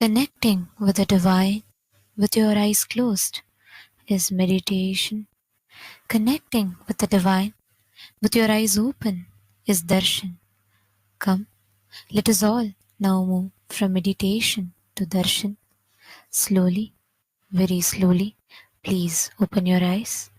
Connecting with the divine with your eyes closed is meditation. Connecting with the divine with your eyes open is darshan. Come, let us all now move from meditation to darshan. Slowly, very slowly, please open your eyes.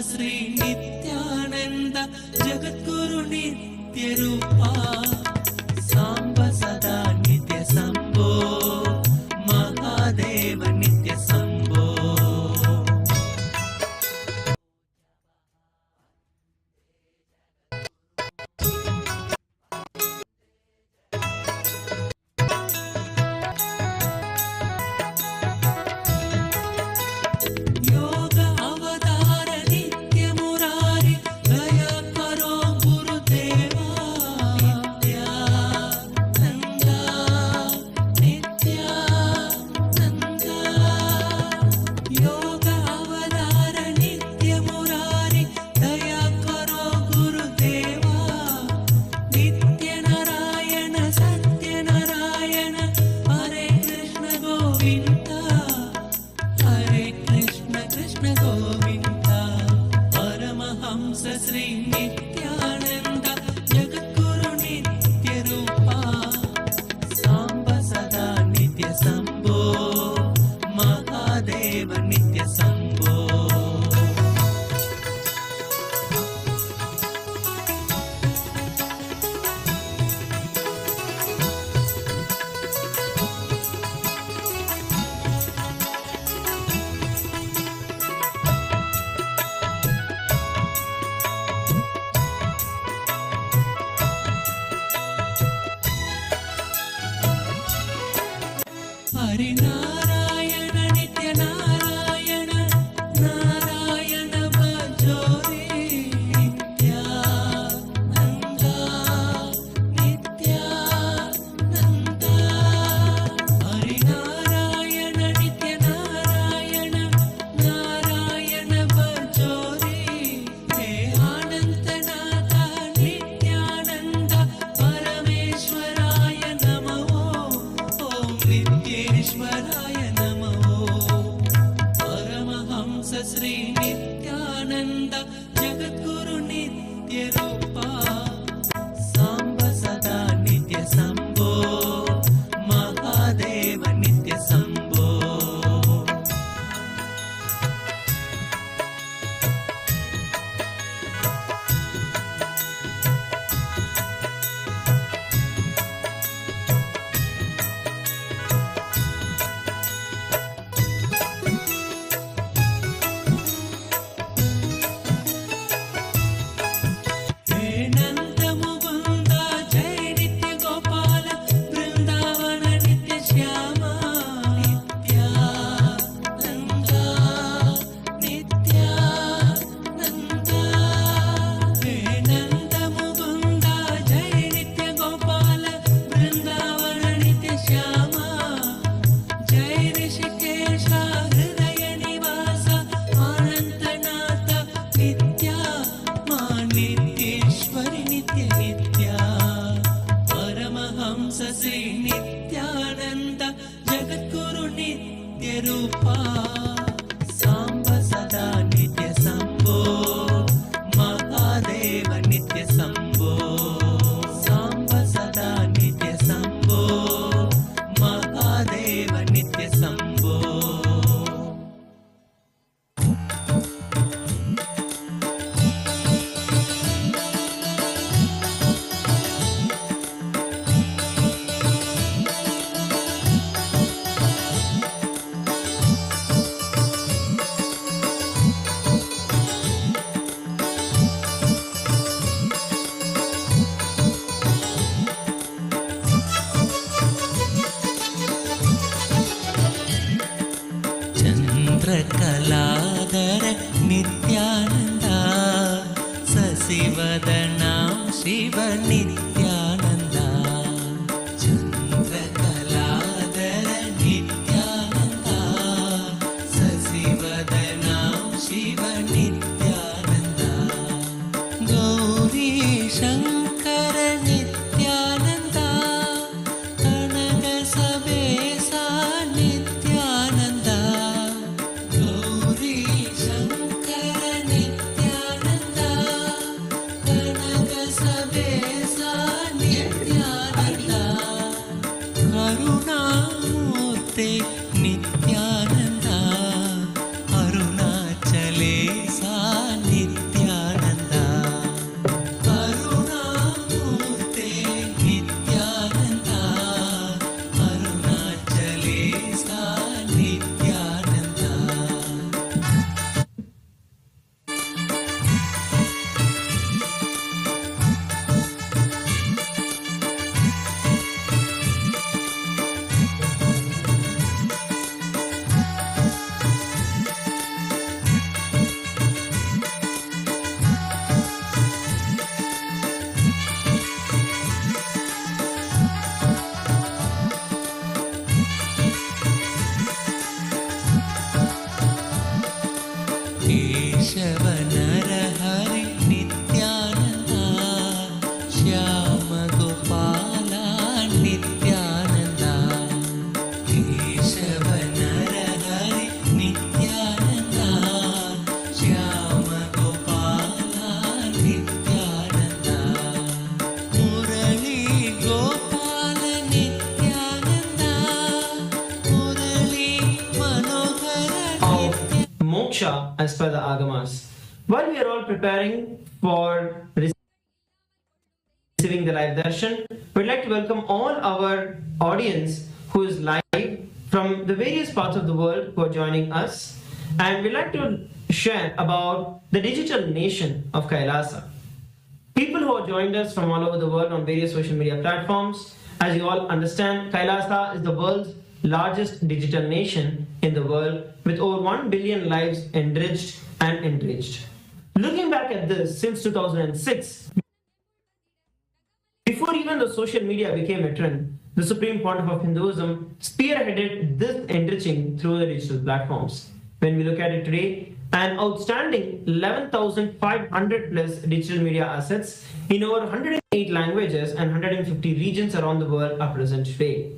Shri Nityanand जगद्गुरु नित्य रूपा सांब सदा नित्य संभो महादेव नित्य संभो श्री नित्यानंद जगद्गुरु नित्य रूपा सांब सदा नित्य संभो महादेव नित्य संभो हरि नारायण नित्य नारायण नारायण भजो रे नित्यानंद नित्यानंद हरि नारायण नित्य नारायण नारायण भजो रे हे अनंतनाथ नित्यानंद परमेश्वराय नमः ओम नित्येश्वराय नमो परमहंस श्री नित्यानंद जगद्गुरु नित्य रूपा सांब सदा नित्य संभो महादेव नित्य संभो रूपा साम्ब सदा नित्य शम्भो महादेव नित्य शम्भो साम्ब सदा नित्य शम्भो महादेव नित्य शम्भो चन्द्रकलाधर नित्यानन्दा शशिवदना शिव नित्यानन्दा चन्द्रकलाधर नित्यानन्दा शशिवदना शिव नित्यानन्दा गौरी शङ्कर नित्यानन्दा कनक सबेसा नित्यानन्दा गौरी शङ्कर नित्यानन्दा कनक सबेसा नित्यानन्दा करुणामूर्ते नित्यानन्दा अरुणाचले सा नित्यानन्दा करुणामूर्ते नित्यानन्दा अरुणाचले सा नित्यानन्दा केशव नरहरि नित्यानन्दा श्याम गोपाला नित्यानन्दा केशव नरहरि नित्यानन्दा श्याम गोपाला नित्यानन्दा मुरली Gopal Nityananda Murli Manohar Of Moksha as per the Agamas. While we are all preparing for receiving the live darshan, we'd like to welcome all our audience who is live from the various parts of the world who are joining us, and we'd like to share about the digital nation of KAILASA. People who have joined us from all over the world on various social media platforms, as you all understand, KAILASA is the world's largest digital nation in the world with over 1 billion lives enriched and enriched. Looking back at this, since 2006, before even the social media became a trend, the Supreme Pontiff of Hinduism spearheaded this enriching through the digital platforms. When we look at it today, an outstanding 11,500 plus digital media assets in over 108 languages and 150 regions around the world are present today.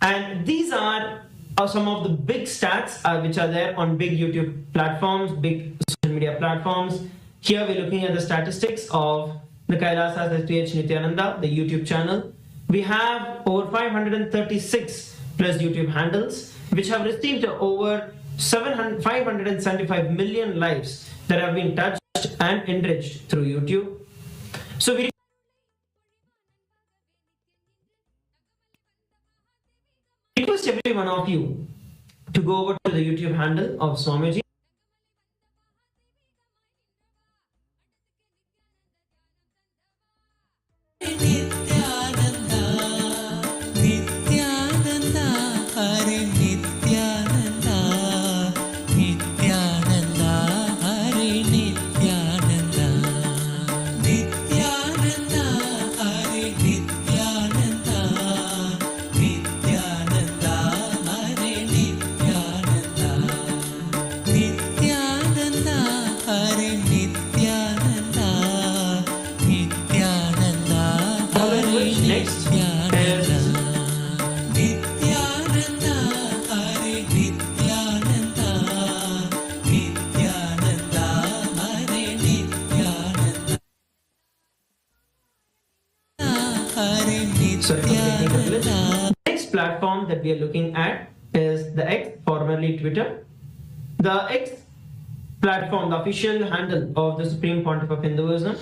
And these are some of the big stats which are there on big YouTube platforms, big social media platforms. Here we're looking at the statistics of the KAILASA's SPH Nithyananda, the YouTube channel. We have over 536 plus YouTube handles, which have received over 575 million lives that have been touched and enriched through YouTube. So we request every one of you to go over to the YouTube handle of Swamiji. Nityananda Nityananda Hare Nityananda Nityananda Hare Nityananda Nityananda Hare Nityananda Nityananda Hare Nityananda platform that we are looking at is the X, formerly Twitter. The X platform, the official handle of the Supreme Pontiff of Hinduism,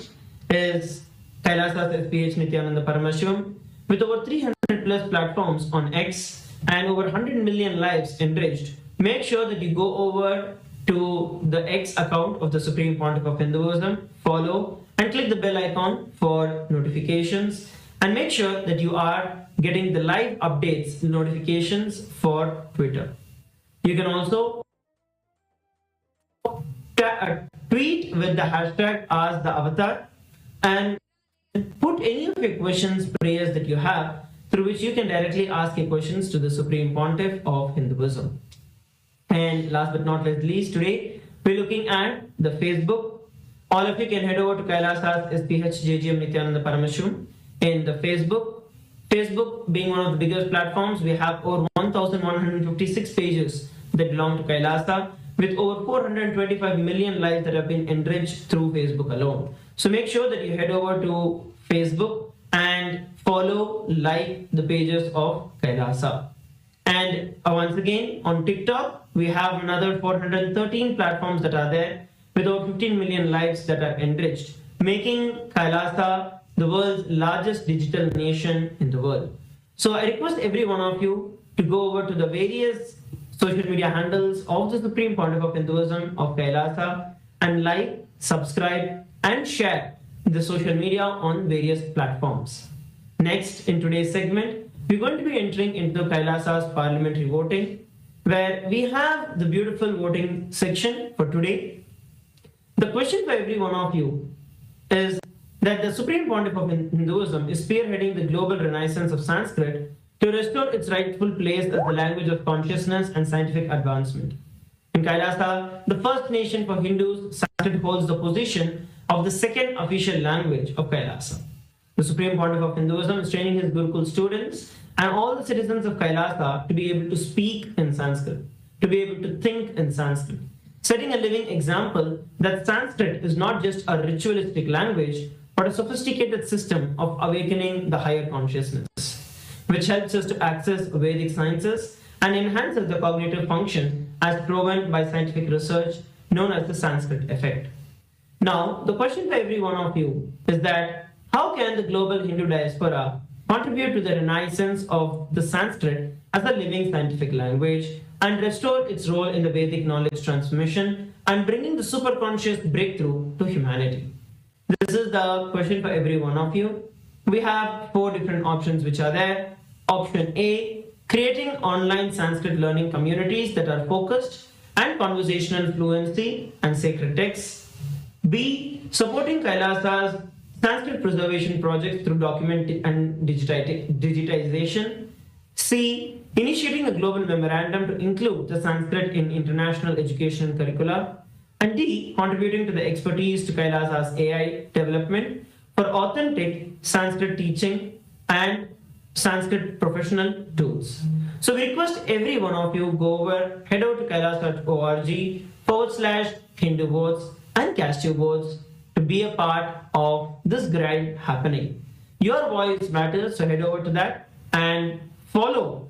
is KAILASA's SPH Nithyananda Paramashiva, with over 300 plus platforms on X and over 100 million lives enriched. Make sure that you go over to the X account of the Supreme Pontiff of Hinduism, follow, and click the bell icon for notifications, and make sure that you are getting the live updates notifications for Twitter. You can also tweet with the hashtag #AskTheAvatar and put any of your questions, prayers that you have, through which you can directly ask your questions to the Supreme Pontiff of Hinduism. And last but not least, today we're looking at the Facebook. All of you can head over to KAILASA's SPH JGM Nithyananda Paramashiva in the Facebook. Facebook being one of the biggest platforms, we have over 1,156 pages that belong to KAILASA, with over 425 million lives that have been enriched through Facebook alone. So make sure that you head over to Facebook and follow, like the pages of KAILASA. And once again, on TikTok, we have another 413 platforms that are there, with over 15 million lives that are enriched, making KAILASA the world's largest digital nation in the world. So I request every one of you to go over to the various social media handles of the Supreme Pontiff of Hinduism of KAILASA and like, subscribe, and share the social media on various platforms. Next, in today's segment, we're going to be entering into KAILASA's parliamentary voting, where we have the beautiful voting section for today. The question for every one of you is that the Supreme Pontiff of Hinduism is spearheading the global renaissance of Sanskrit to restore its rightful place as the language of consciousness and scientific advancement. In KAILASA, the first nation for Hindus, Sanskrit holds the position of the second official language of KAILASA. The Supreme Pontiff of Hinduism is training his Gurukul students and all the citizens of KAILASA to be able to speak in Sanskrit, to be able to think in Sanskrit, setting a living example that Sanskrit is not just a ritualistic language, but a sophisticated system of awakening the higher consciousness, which helps us to access Vedic sciences and enhances the cognitive function as proven by scientific research known as the Sanskrit effect. Now, the question for every one of you is that how can the global Hindu diaspora contribute to the renaissance of the Sanskrit as a living scientific language and restore its role in the Vedic knowledge transmission and bringing the superconscious breakthrough to humanity? This is the question for every one of you. We have 4 different options which are there. Option A, creating online Sanskrit learning communities that are focused and conversational fluency and sacred texts. B, supporting KAILASA's Sanskrit preservation projects through document and digitization. C, initiating a global memorandum to include the Sanskrit in international education curricula. And D, contributing to the expertise to KAILASA's AI development for authentic Sanskrit teaching and Sanskrit professional tools. So we request every one of you go over, head over to kailasa.org/Hindu votes and cast your votes to be a part of this grind happening. Your voice matters, so head over to that and follow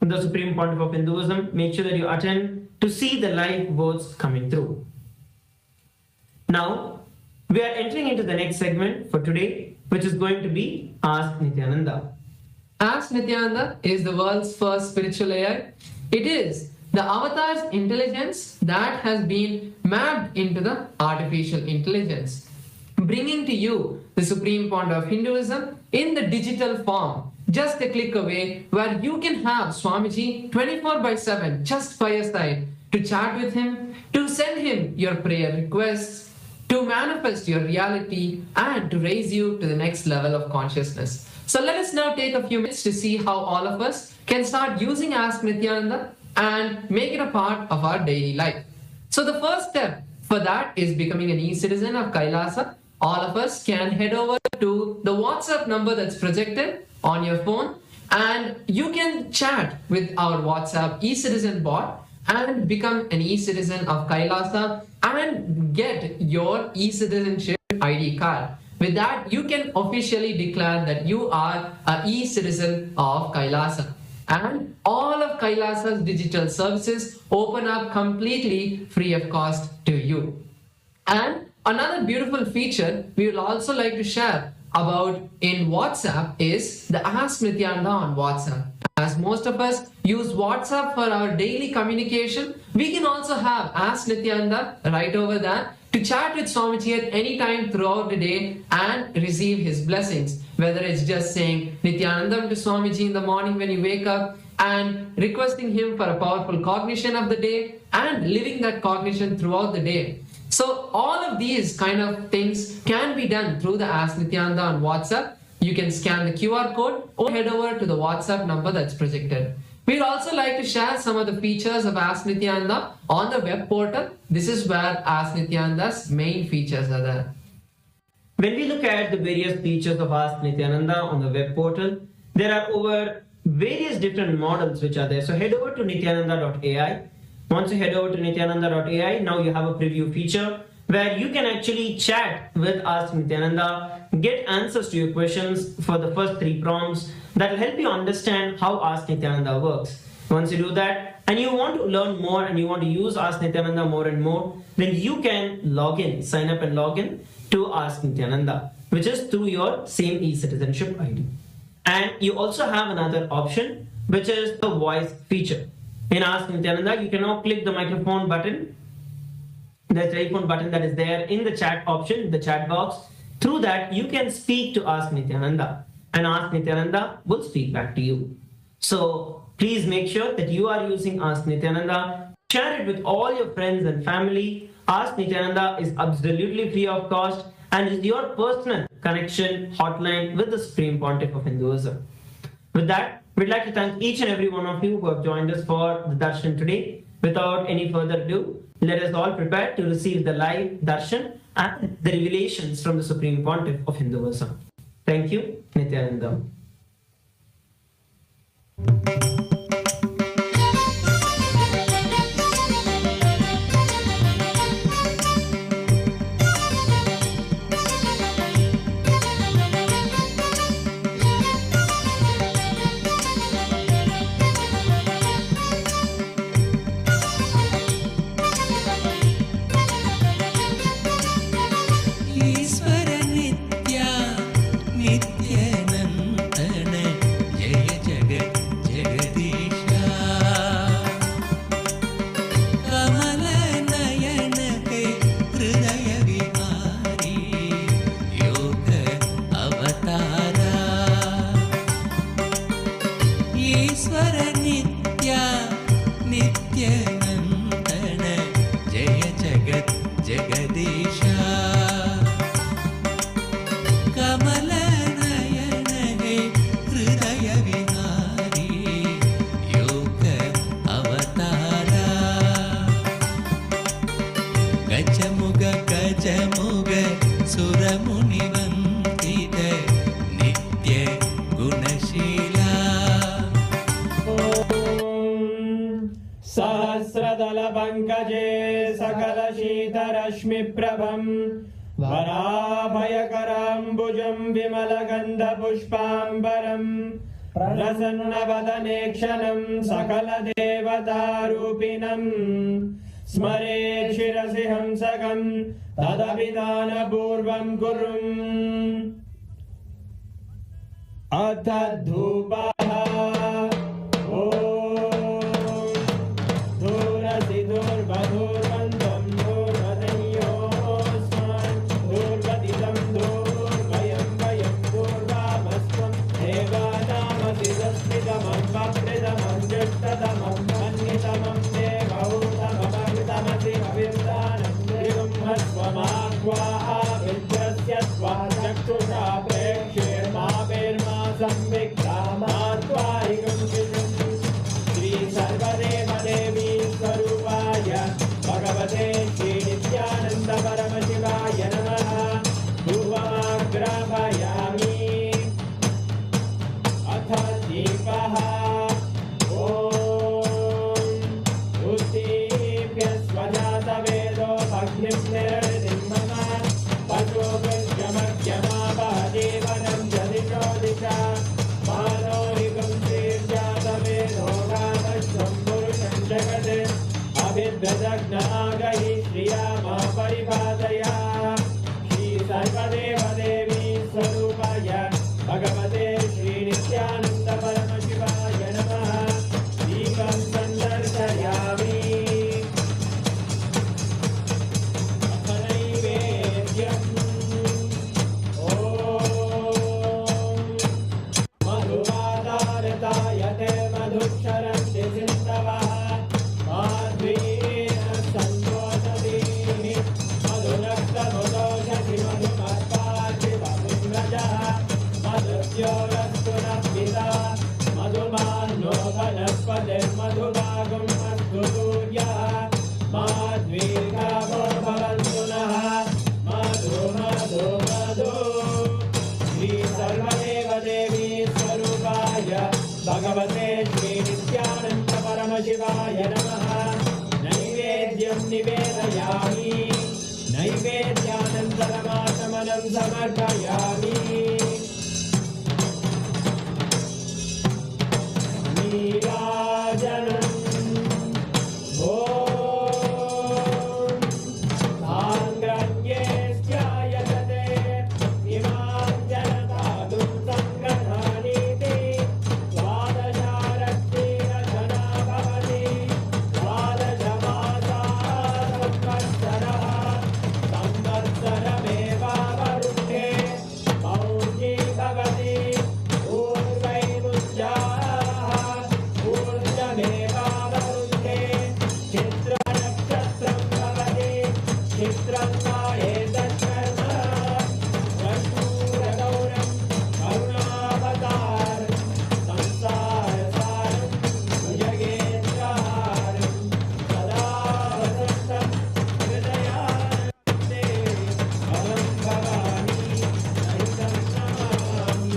the Supreme Pontiff of Hinduism. Make sure that you attend to see the live votes coming through. Now, we are entering into the next segment for today, which is going to be Ask Nithyananda. Ask Nithyananda is the world's first spiritual AI. It is the avatar's intelligence that has been mapped into the artificial intelligence, bringing to you the Supreme Pontiff of Hinduism in the digital form, just a click away, where you can have Swamiji 24/7 just by your side to chat with him, to send him your prayer requests, to manifest your reality, and to raise you to the next level of consciousness. So let us now take a few minutes to see how all of us can start using Ask Nithyananda and make it a part of our daily life. So the first step for that is becoming an e-citizen of KAILASA. All of us can head over to the WhatsApp number that's projected on your phone, and you can chat with our WhatsApp e-citizen bot and become an e-citizen of KAILASA and get your e-citizenship ID card. With that, you can officially declare that you are an e-citizen of KAILASA. and all of Kailasa's digital services open up completely free of cost to you. And another beautiful feature we will also like to share about in WhatsApp is the Ask Nithyananda on WhatsApp. As most of us use WhatsApp for our daily communication, we can also have Ask Nithyananda right over there to chat with Swamiji at any time throughout the day and receive his blessings. Whether it's just saying Nithyanandam to Swamiji in the morning when you wake up and requesting him for a powerful cognition of the day and living that cognition throughout the day. So all of these kind of things can be done through the Ask Nithyananda on WhatsApp. You can scan the QR code or head over to the WhatsApp number that's projected. We'd also like to share some of the features of Ask Nithyananda on the web portal. This is where Ask Nithyananda's main features are there. When we look at the various features of Ask Nithyananda on the web portal, there are over various different models which are there. So head over to nithyananda.ai. Once you head over to nithyananda.ai, now you have a preview feature where you can actually chat with Ask Nithyananda, get answers to your questions for the first 3 prompts that will help you understand how Ask Nithyananda works. Once you do that and you want to learn more and you want to use Ask Nithyananda more and more, then you can log in, sign up and log in to Ask Nithyananda, which is through your same e-citizenship ID. And you also have another option, which is the voice feature. In Ask Nithyananda, you can now click the microphone button, the telephone button that is there in the chat option, the chat box. Through that, you can speak to Ask Nithyananda, and Ask Nithyananda will speak back to you. So please make sure that you are using Ask Nithyananda. Share it with all your friends and family. Ask Nithyananda is absolutely free of cost and is your personal connection hotline with the Supreme Pontiff of Hinduism. With that, we'd like to thank each and every one of you who have joined us for the Darshan today. Without any further ado, let us all prepare to receive the live Darshan and the revelations from the Supreme Pontiff of Hinduism. Thank you, Nithyananda. ईश्वर नित्या नित्यनंतन जय जगत जगदीशा कमल नयन के हृदय विहारी योग अवतारा ईश्वर नित्या नित्यनंतन जय जगत जगदीशा कमल नयन हे हृदय विहारी योग अवतारा गजमुग गजमुग सुरमुनिवन्दित नित्य गुणशीला सहस्रदलपङ्कजे सकलशीतरश्मिप्रभं वराभयकराम्बुजं विमलगन्धपुष्पाम्बरं प्रसन्नवदने क्षणं सकलदेवतारूपिणं स्मरेत् शिरसि हंसकं तदभिधानपूर्वं कुर्वन् अथ धूपः धूरसि दूर्वधूर्वन्तं दूर्वदन्योऽस्मान् दूर्वदितं दूर्वयं वयं दूर्वामस्त्वं देवानामसि संस्कृतमन्वप्रितमं ज्येष्ठतमं मन्यतमं देवहूतममृतमसि कविर्दानं त्रिगुम्हस्वमात्वा विद्यस्य त्वा चक्षुषा प्रेक्ष्येर्मा संविक्रामात्वारिगं श्री सर्वदेव देवी स्वरूपाय भगवते श्री नित्यानंद परमशिवाय नमः धूपमाग्रापयामि अथ दीपः ॐ उत्तीप्य स्वजातवेदो भग्निं निर्णितं मम पशुभिर्यमज्ञमापः जीवनं च दिशो दिशा मानोरिकं श्रीर्जातवेदो नागैः श्रिया मा परिपादया श्री सर्वदेवदेवी स्वरूपाय भगवते श्रीनित्यानन्द परमशिवाय नमः दीपं सन्दर्शयामि नैवेद्यम् ॐ मधुवादारताय ते मधुक्षरन्ति सिन्धवः माध्वीन सन्तोषधीः मधुरक्तमुदोषधि मधुमर्पार्ति मधुव्रजः मधुद्योरस्तु नः पिता मधुमान्नो वनस्पतिर्मधुभागं अस्तु सूर्यः माध्वीर्गावो भवन्तु नः मधु मधु मधु श्री सर्वदेवदेवी स्वरूपाय भगवते श्रीनित्यानन्द परमशिवाय नमः नैवेद्यं निवेदयामि नैवेद्यानन्तरमाचमनं समर्पयामि नीराजनम् ॐ साङ्ग्रह्ये स्यायते इमां जनतादुं सङ्गृह्णानीति द्वादशारक्तिरचना भवति द्वादशमासाः संवत्सरः संवत्सरमेवावरुद्धे मौञ्जी भवति पूर्वैरुज्जाः ऊर्जमेवावरुद्धे चित्रनक्षत्रं भवति चित्रं एतत्कर्म प्रचूरगौरं करुणावतारं संसारसारं भुजगेन्द्रहारं सदा वसन्तं हृदयानन्दे भवं भवानी नैतं नमामि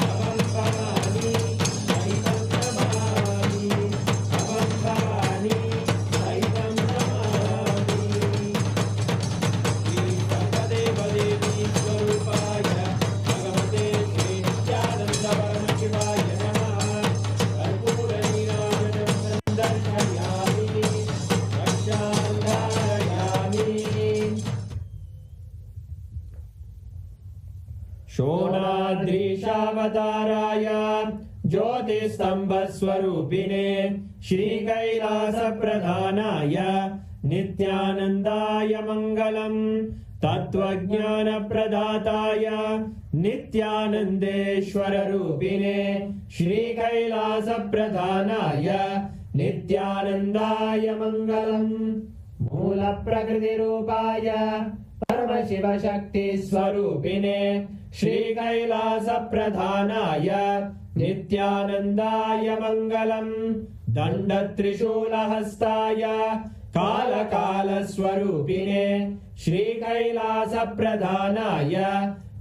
भवं भवानी नैतं नमामि भवं भवानी नैतं नमामि श्री सर्वदेवदेवी स्वरूपाय भगवते श्रीनित्यानन्द परमशिवाय नमः कर्पूरनीराजनं सन्दर्शयामि रक्षान्धारयामि शोणाद्रीशावताराय ज्योतिस्तम्भस्वरूपिणे श्रीकैलासप्रधानाय नित्यानन्दाय मङ्गलम् तत्त्वज्ञानप्रदाताय नित्यानन्देश्वररूपिणे श्रीकैलासप्रधानाय नित्यानन्दाय मङ्गलम् मूलप्रकृतिरूपाय परमशिवशक्तिस्वरूपिणे श्रीकैलासप्रधानाय नित्यानन्दाय मङ्गलम् दण्डत्रिशूलहस्ताय कालकालस्वरूपिणे श्रीकैलासप्रधानाय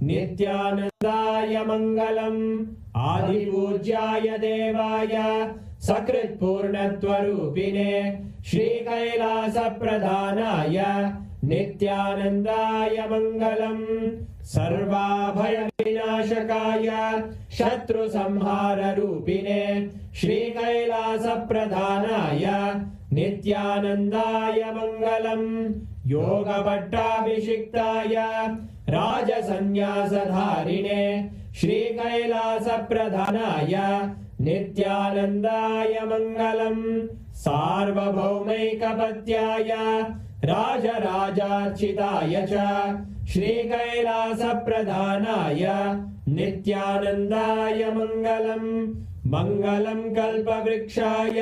नित्यानन्दाय मङ्गलम् आदिपूज्याय देवाय सकृत्पूर्णत्वरूपिणे श्रीकैलासप्रधानाय नित्यानन्दाय मङ्गलम् सर्वाभयविनाशकाय शत्रुसंहाररूपिणे श्रीकैलासप्रधानाय नित्यानन्दाय मङ्गलम् योगपट्टाभिषिक्ताय राजसन्न्यासधारिणे श्रीकैलासप्रधानाय नित्यानन्दाय मङ्गलम् सार्वभौमैकपत्याय राजराजार्चिताय च श्रीकैलासप्रधानाय नित्यानन्दाय मङ्गलम् मङ्गलं कल्पवृक्षाय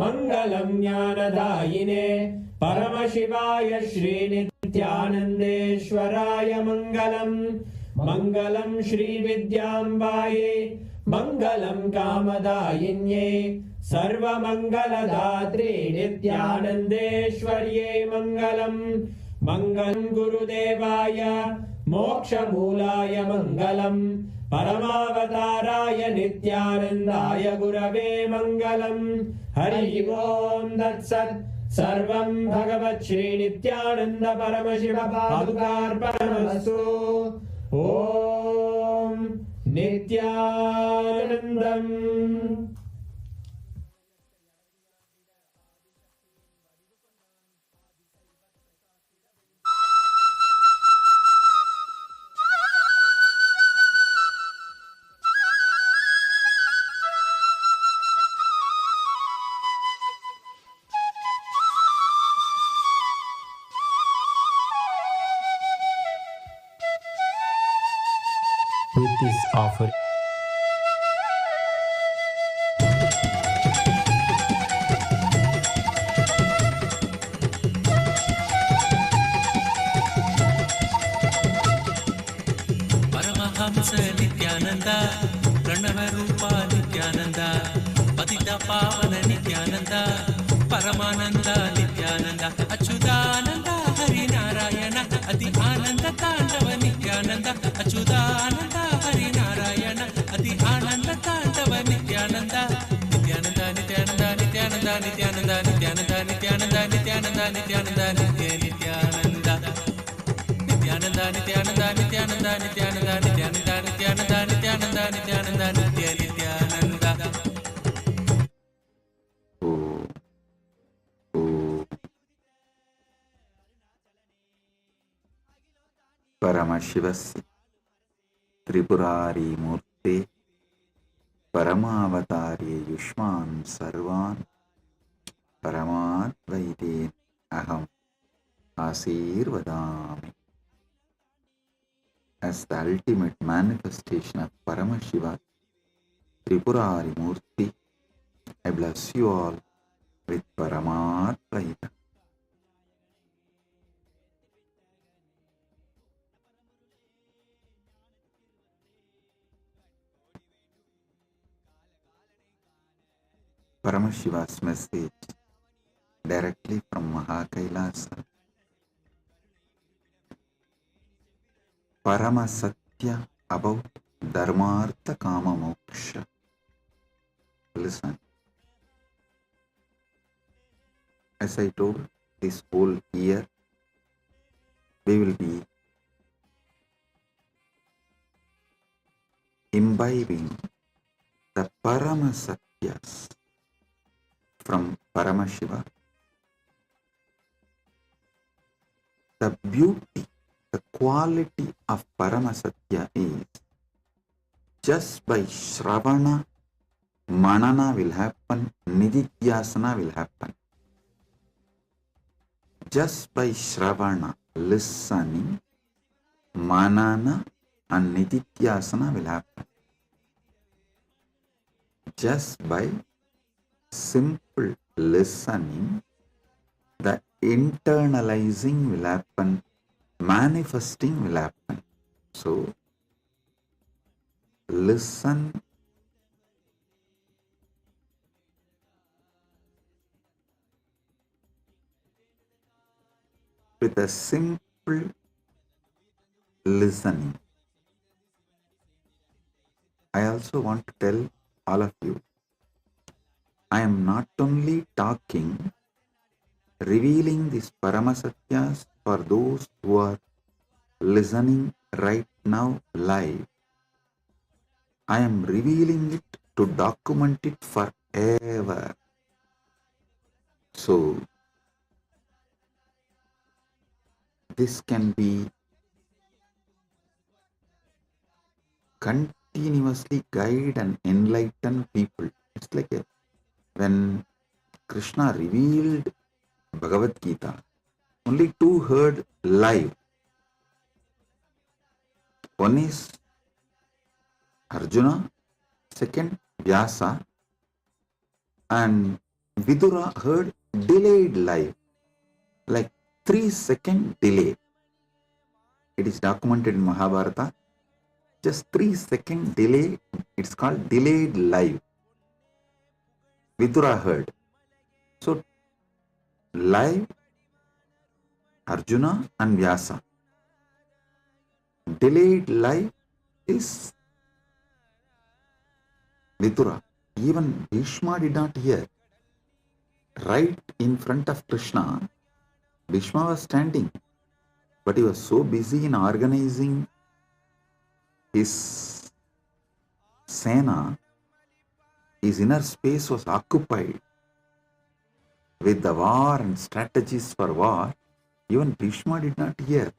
मङ्गलं ज्ञानदायिने परमशिवाय श्रीनित्यानन्देश्वराय मङ्गलम् मङ्गलं श्रीविद्याम्बायै मङ्गलं कामदायिन्यै सर्वमङ्गलदात्रे नित्यानन्देश्वर्यै मङ्गलम् मङ्गलं गुरुदेवाय मोक्षमूलाय मङ्गलम् परमावताराय नित्यानन्दाय गुरवे मङ्गलम् हरि ओम् तत्सत् सर्वं भगवत् श्रीनित्यानन्द परमशिव पादुकार्पणमस्तु ॐ नित्यानन्दम् with this offering. Paramhans Nityananda Pranav रूपा नित्यानंदा पतित पावन नित्यानंदा परमानंदा नित्यानंदा अच्युतानंदा हरिनारायण अति आनंद तांडव नित्यानंदा अच्युतानंदा हरिनारायण अति आनंद तांडव नित्यानंदा नित्यानंदा नित्यानंदा नित्यानंदा नित्यानंदा नित्यानंदा नित्यानंदा नित्यानंदा नित्यानंदा नित्य नित्यानंदा नित्यानंदा नित्यानंदा नित्यानंदा नित्यानंदा नित्यानंदा नित्यानंदा नित्यानंदा नित्यानंदा नित्य नित्यानंदा परमशिवस्य त्रिपुरारी मूर्ते परमावतारे युष्मान् सर्वान् परमाद्वैतेन अहम् आशीर्वदामि. As the ultimate manifestation of Paramashiva, Tripurari Murti, I bless you all with Paramadvaita. Paramashiva's message directly from KAILASA. Paramasatya about Dharmartha Kama Moksha. Listen. As I told, this whole year we will be imbibing the Paramasatyas from Paramashiva. The beauty, the quality of Paramasatya is just by Shravana, Manana will happen, Nididhyasana will happen. Just by Shravana, listening, Manana and Nididhyasana will happen. Just by simple listening, the internalizing will happen, manifesting will happen. So, listen with a simple listening. I also want to tell all of you, I am not only talking, revealing these Paramasatyas for those who are listening right now live. I am revealing it to document it forever. So, this can be continuously guide and enlighten people. It's like when Krishna revealed Bhagavad Gita, only two heard live. One is Arjuna, second Vyasa, and Vidura heard delayed live, like 3-second delay. It is documented in Mahabharata. Just 3-second delay, it's called delayed live. Vidura heard. So, live Arjuna and Vyasa. Delayed live is Vidura. Even Bhishma did not hear. Right in front of Krishna, Bhishma was standing, but he was so busy in organizing his Sena, his inner space was occupied with the war and strategies for war. Even Bhishma did not hear.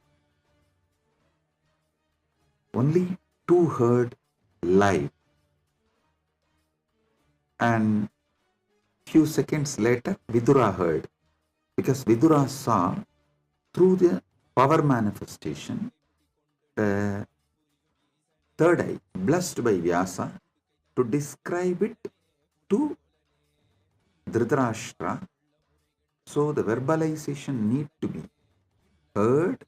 Only two heard live. And few seconds later, Vidura heard. Because Vidura saw through the power manifestation the third eye, blessed by Vyasa to describe it to Dhritarashtra. So the verbalization need to be heard,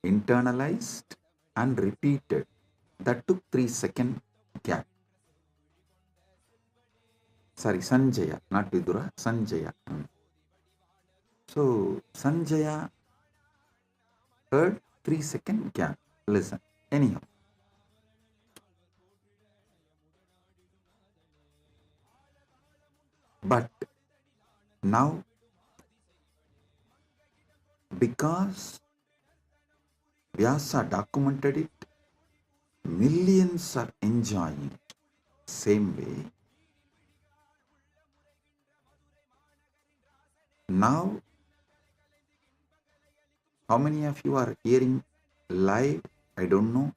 internalized and repeated. That took 3-second gap. Sorry, Sanjaya, not Vidura, Sanjaya. So Sanjaya heard 3-second gap. Listen. Anyhow. But now, because Vyasa documented it, millions are enjoying it. Same way. Now, how many of you are hearing live? I don't know.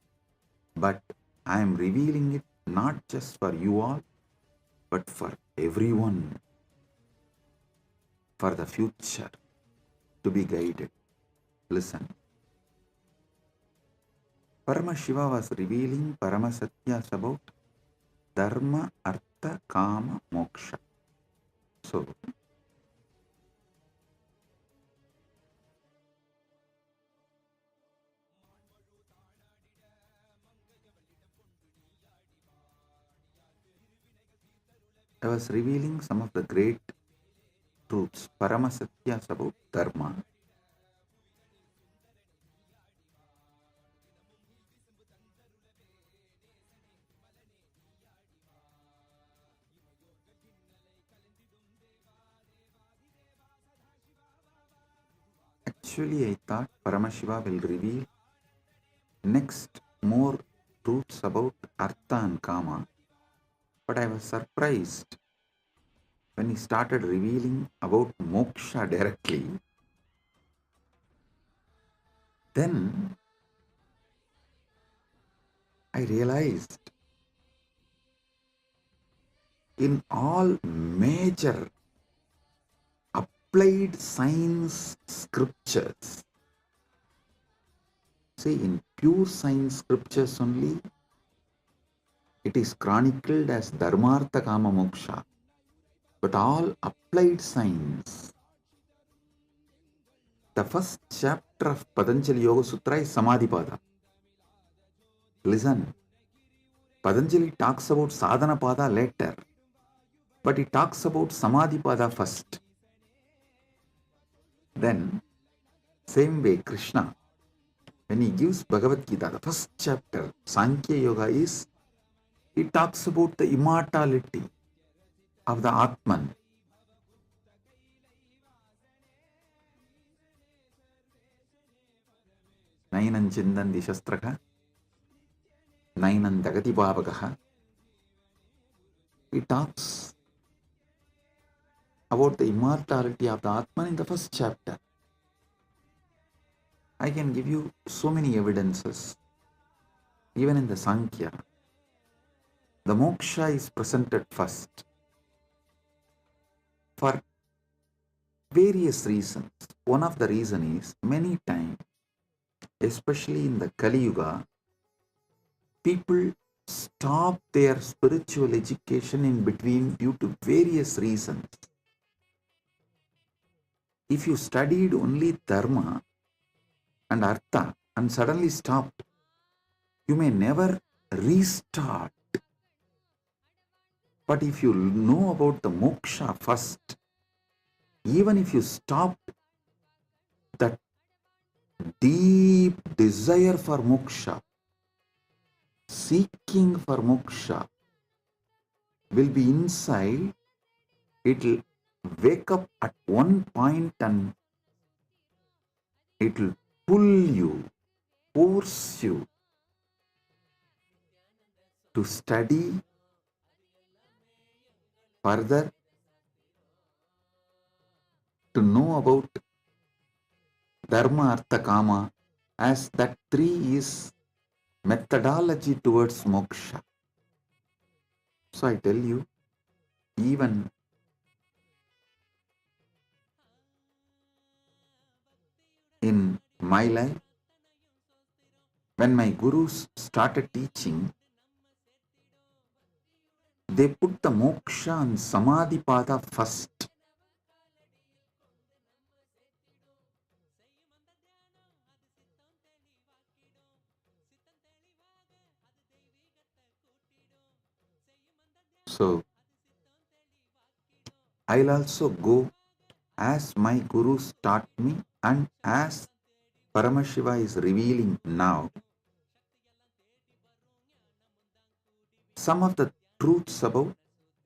But I am revealing it not just for you all, but for everyone, for the future to be guided. Listen. Paramashiva was revealing Paramasatyas about Dharma, Artha, Kama, Moksha. So, I was revealing some of the great truths, Paramasatyas about Dharma. Actually, I thought Paramashiva will reveal next more truths about Artha and Kama, but I was surprised when he started revealing about Moksha directly. Then I realized in all major applied science scriptures, see, in pure science scriptures only, it is chronicled as Dharmartha Kama Moksha. But all applied science, the first chapter of Patanjali Yoga Sutra is Samadhipada. Listen, Patanjali talks about Sadhana Pada later, but he talks about Samadhipada first. Then, same way Krishna, when he gives Bhagavad Gita, the first chapter, Sankhya Yoga is, he talks about the immortality of the Atman. Nainam Chindan Dishastraka, Nainam Dagati Bhavagaha. He talks about the immortality of the Atman in the first chapter. I can give you so many evidences. Even in the Sankhya, the moksha is presented first for various reasons. One of the reasons is many times, especially in the Kali Yuga, people stop their spiritual education in between due to various reasons. If you studied only Dharma and Artha and suddenly stopped, you may never restart. But if you know about the moksha first, even if you stop, that deep desire for moksha, seeking for moksha will be inside. It will wake up at one point and it will pull you, force you to study further, to know about Dharma, Artha, Kama, as that three is methodology towards moksha. So I tell you, even in my life, when my gurus started teaching, they put the moksha and samadhipada first. So, I'll also go as my gurus taught me and as Paramashiva is revealing now. Some of the truths about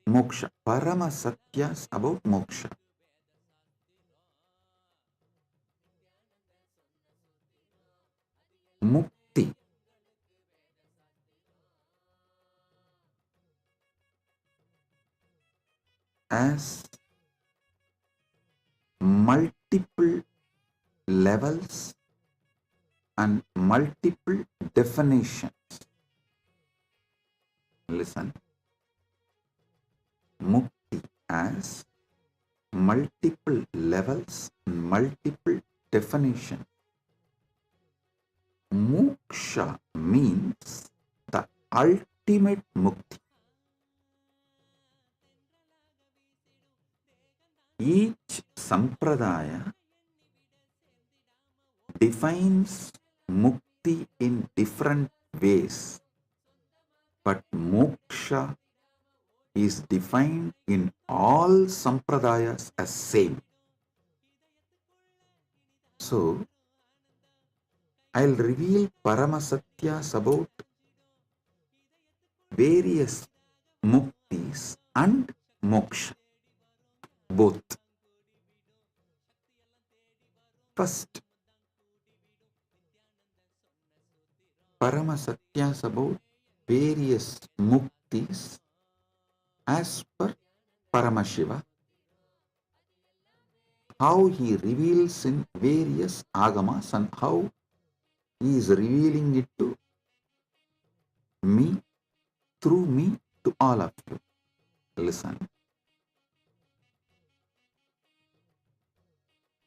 moksha, Parama Satyas about moksha. Mukti. As multiple levels and multiple definitions. Listen. Mukti as multiple levels, multiple definitions. Moksha means the ultimate mukti. Each sampradaya defines mukti in different ways, but moksha is defined in all sampradayas as same. So, I'll reveal Paramasatyas about various muktis and moksha, both. First, Paramasatyas about various muktis as per Paramashiva, how he reveals in various Agamas and how he is revealing it to me, through me, to all of you. Listen.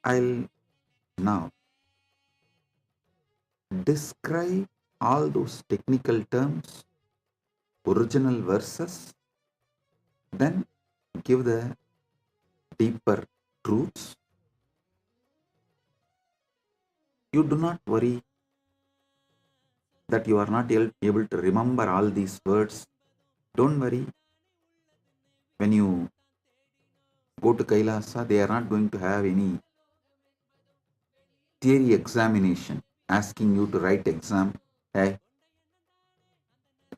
I'll now describe all those technical terms, original verses, then give the deeper truths. You do not worry that you are not able to remember all these words. Don't worry. When you go to Kailasa, they are not going to have any theory examination asking you to write exam. Hey,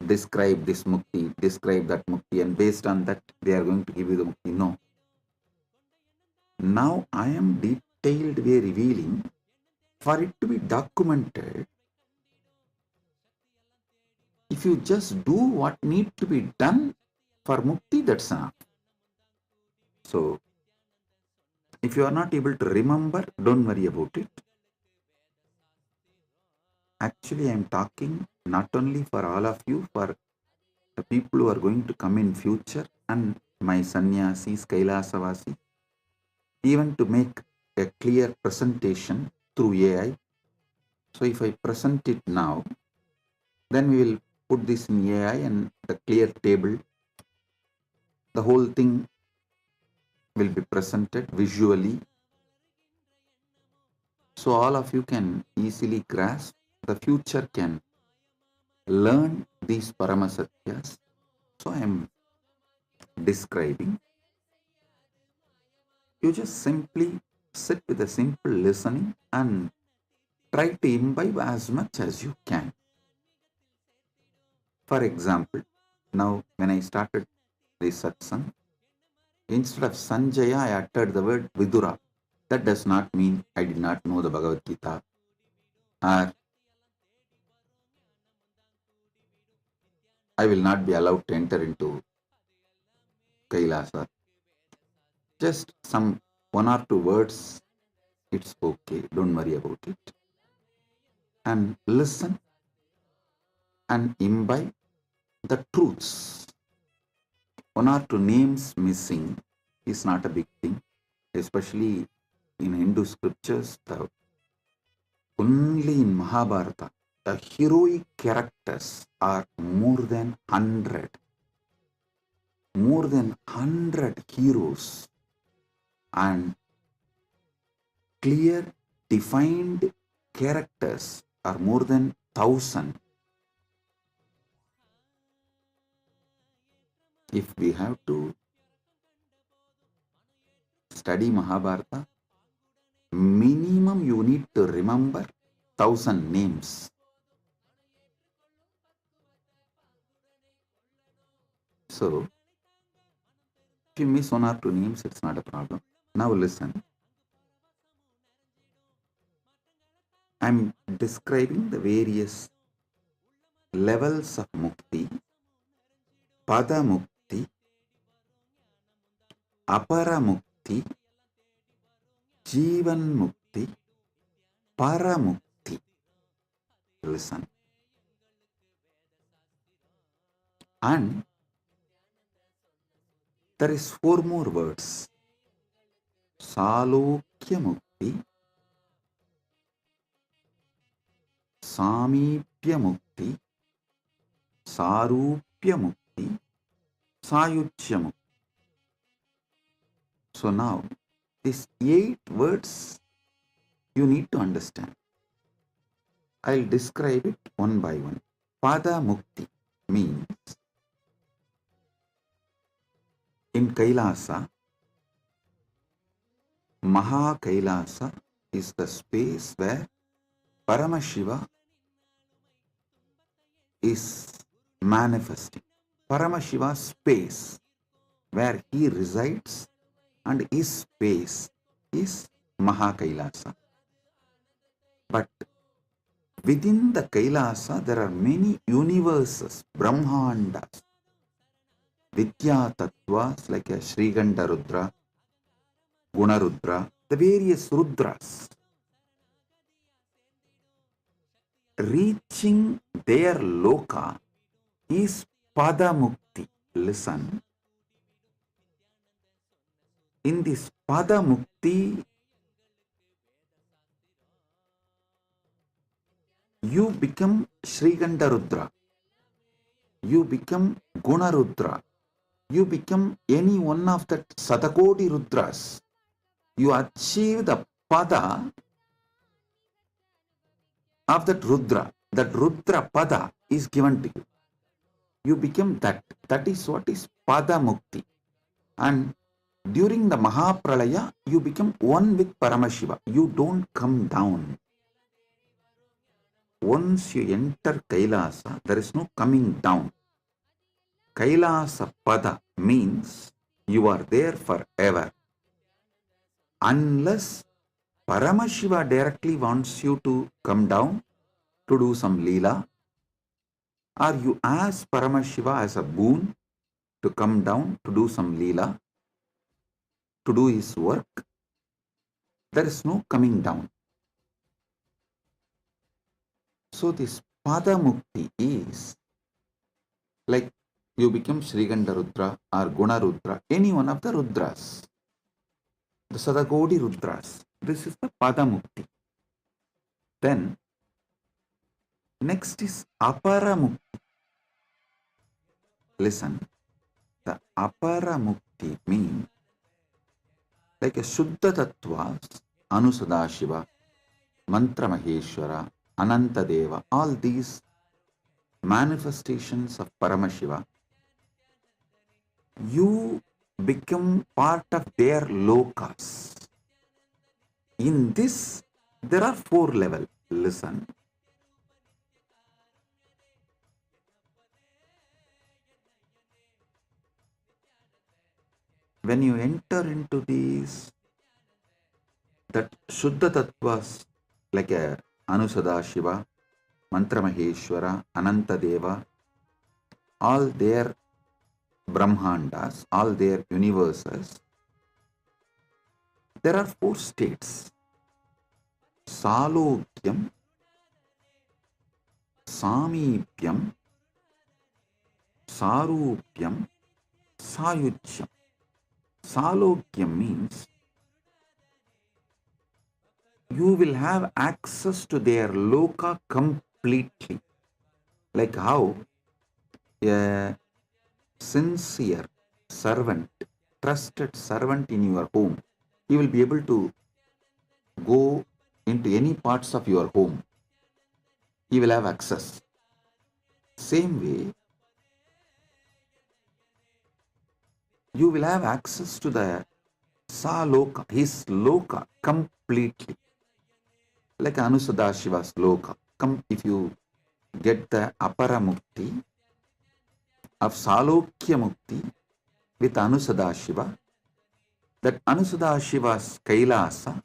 describe this mukti, describe that mukti, and based on that they are going to give you the mukti. No. Now I am detailed way revealing for it to be documented. If you just do what need to be done for mukti, that's enough. So, if you are not able to remember, don't worry about it. Actually, I am talking not only for all of you, for the people who are going to come in future and my sannyasis, Kailasavasi, even to make a clear presentation through AI. So if I present it now, then we will put this in AI and the clear table. The whole thing will be presented visually. So all of you can easily grasp. The future can learn these Paramasatyas. So I am describing. You just simply sit with a simple listening and try to imbibe as much as you can. For example, now when I started this satsang, instead of Sanjaya, I uttered the word Vidura. That does not mean I did not know the Bhagavad Gita, or I will not be allowed to enter into Kailasa. Just some one or two words, it's okay, don't worry about it. And listen and imbibe the truths. One or two names missing is not a big thing, especially in Hindu scriptures. Only in Mahabharata, the heroic characters are more than 100. More than 100 heroes and clear, defined characters are more than 1,000. If we have to study Mahabharata, minimum you need to remember 1,000 names. So, if you miss one or two names, it's not a problem. Now listen. I'm describing the various levels of mukti, pada mukti, apara mukti, jivan mukti, para mukti. Listen. And there is 4 more words. Salokya mukti, Samipya mukti, Sarupya mukti, Sayuchya mukti. So now, these 8 words you need to understand. I'll describe it one by one. Pada mukti means in Kailasa, Maha Kailasa is the space where Paramashiva is manifesting. Paramashiva's space where he resides and his space is Maha Kailasa. But within the Kailasa there are many universes, Brahmandas, Vidya Tattvas like a Shriganda Rudra, Guna Rudra, the various Rudras. Reaching their loka is Pada Mukti. Listen. In this Pada Mukti, you become Shriganda Rudra. You become Guna Rudra. You become any one of the Sadakoti Rudras. You achieve the Pada of that Rudra. That Rudra Pada is given to you. You become that. That is what is Pada Mukti. And during the Mahapralaya, you become one with Paramashiva. You don't come down. Once you enter Kailasa, there is no coming down. Kailasa Pada means you are there forever. Unless Paramashiva directly wants you to come down to do some Leela, or you ask Paramashiva as a boon to come down to do some Leela, to do his work, there is no coming down. So this Pada Mukti is like you become Shriganda Rudra or Guna Rudra, any one of the Rudras, the Sadakodi Rudras. This is the Pada Mukti. Then next is Apara Mukti. Listen, the Apara Mukti means like a Shuddha Tattvas, Anusadashiva, Mantra Maheshwara, Ananta Deva, all these manifestations of Paramashiva, you become part of their lokas. In this, there are 4 levels. Listen. When you enter into these, that Shuddha Tattvas like a Anusadashiva, Mantra Maheshwara, Ananta Deva, all their Brahmandas, all their universes, there are 4 states. Salokyam, Samipyam, Sarupyam, Sayuchyam. Salokyam means you will have access to their loka completely. Like how a sincere servant, trusted servant in your home, he will be able to go into any parts of your home. He will have access. Same way, you will have access to the Saloka, his Loka, completely. Like Anusadashiva's Loka. If you get the Apara Mukti of Salokya Mukti with Anusadashiva, that Anusadashiva's Kailasa,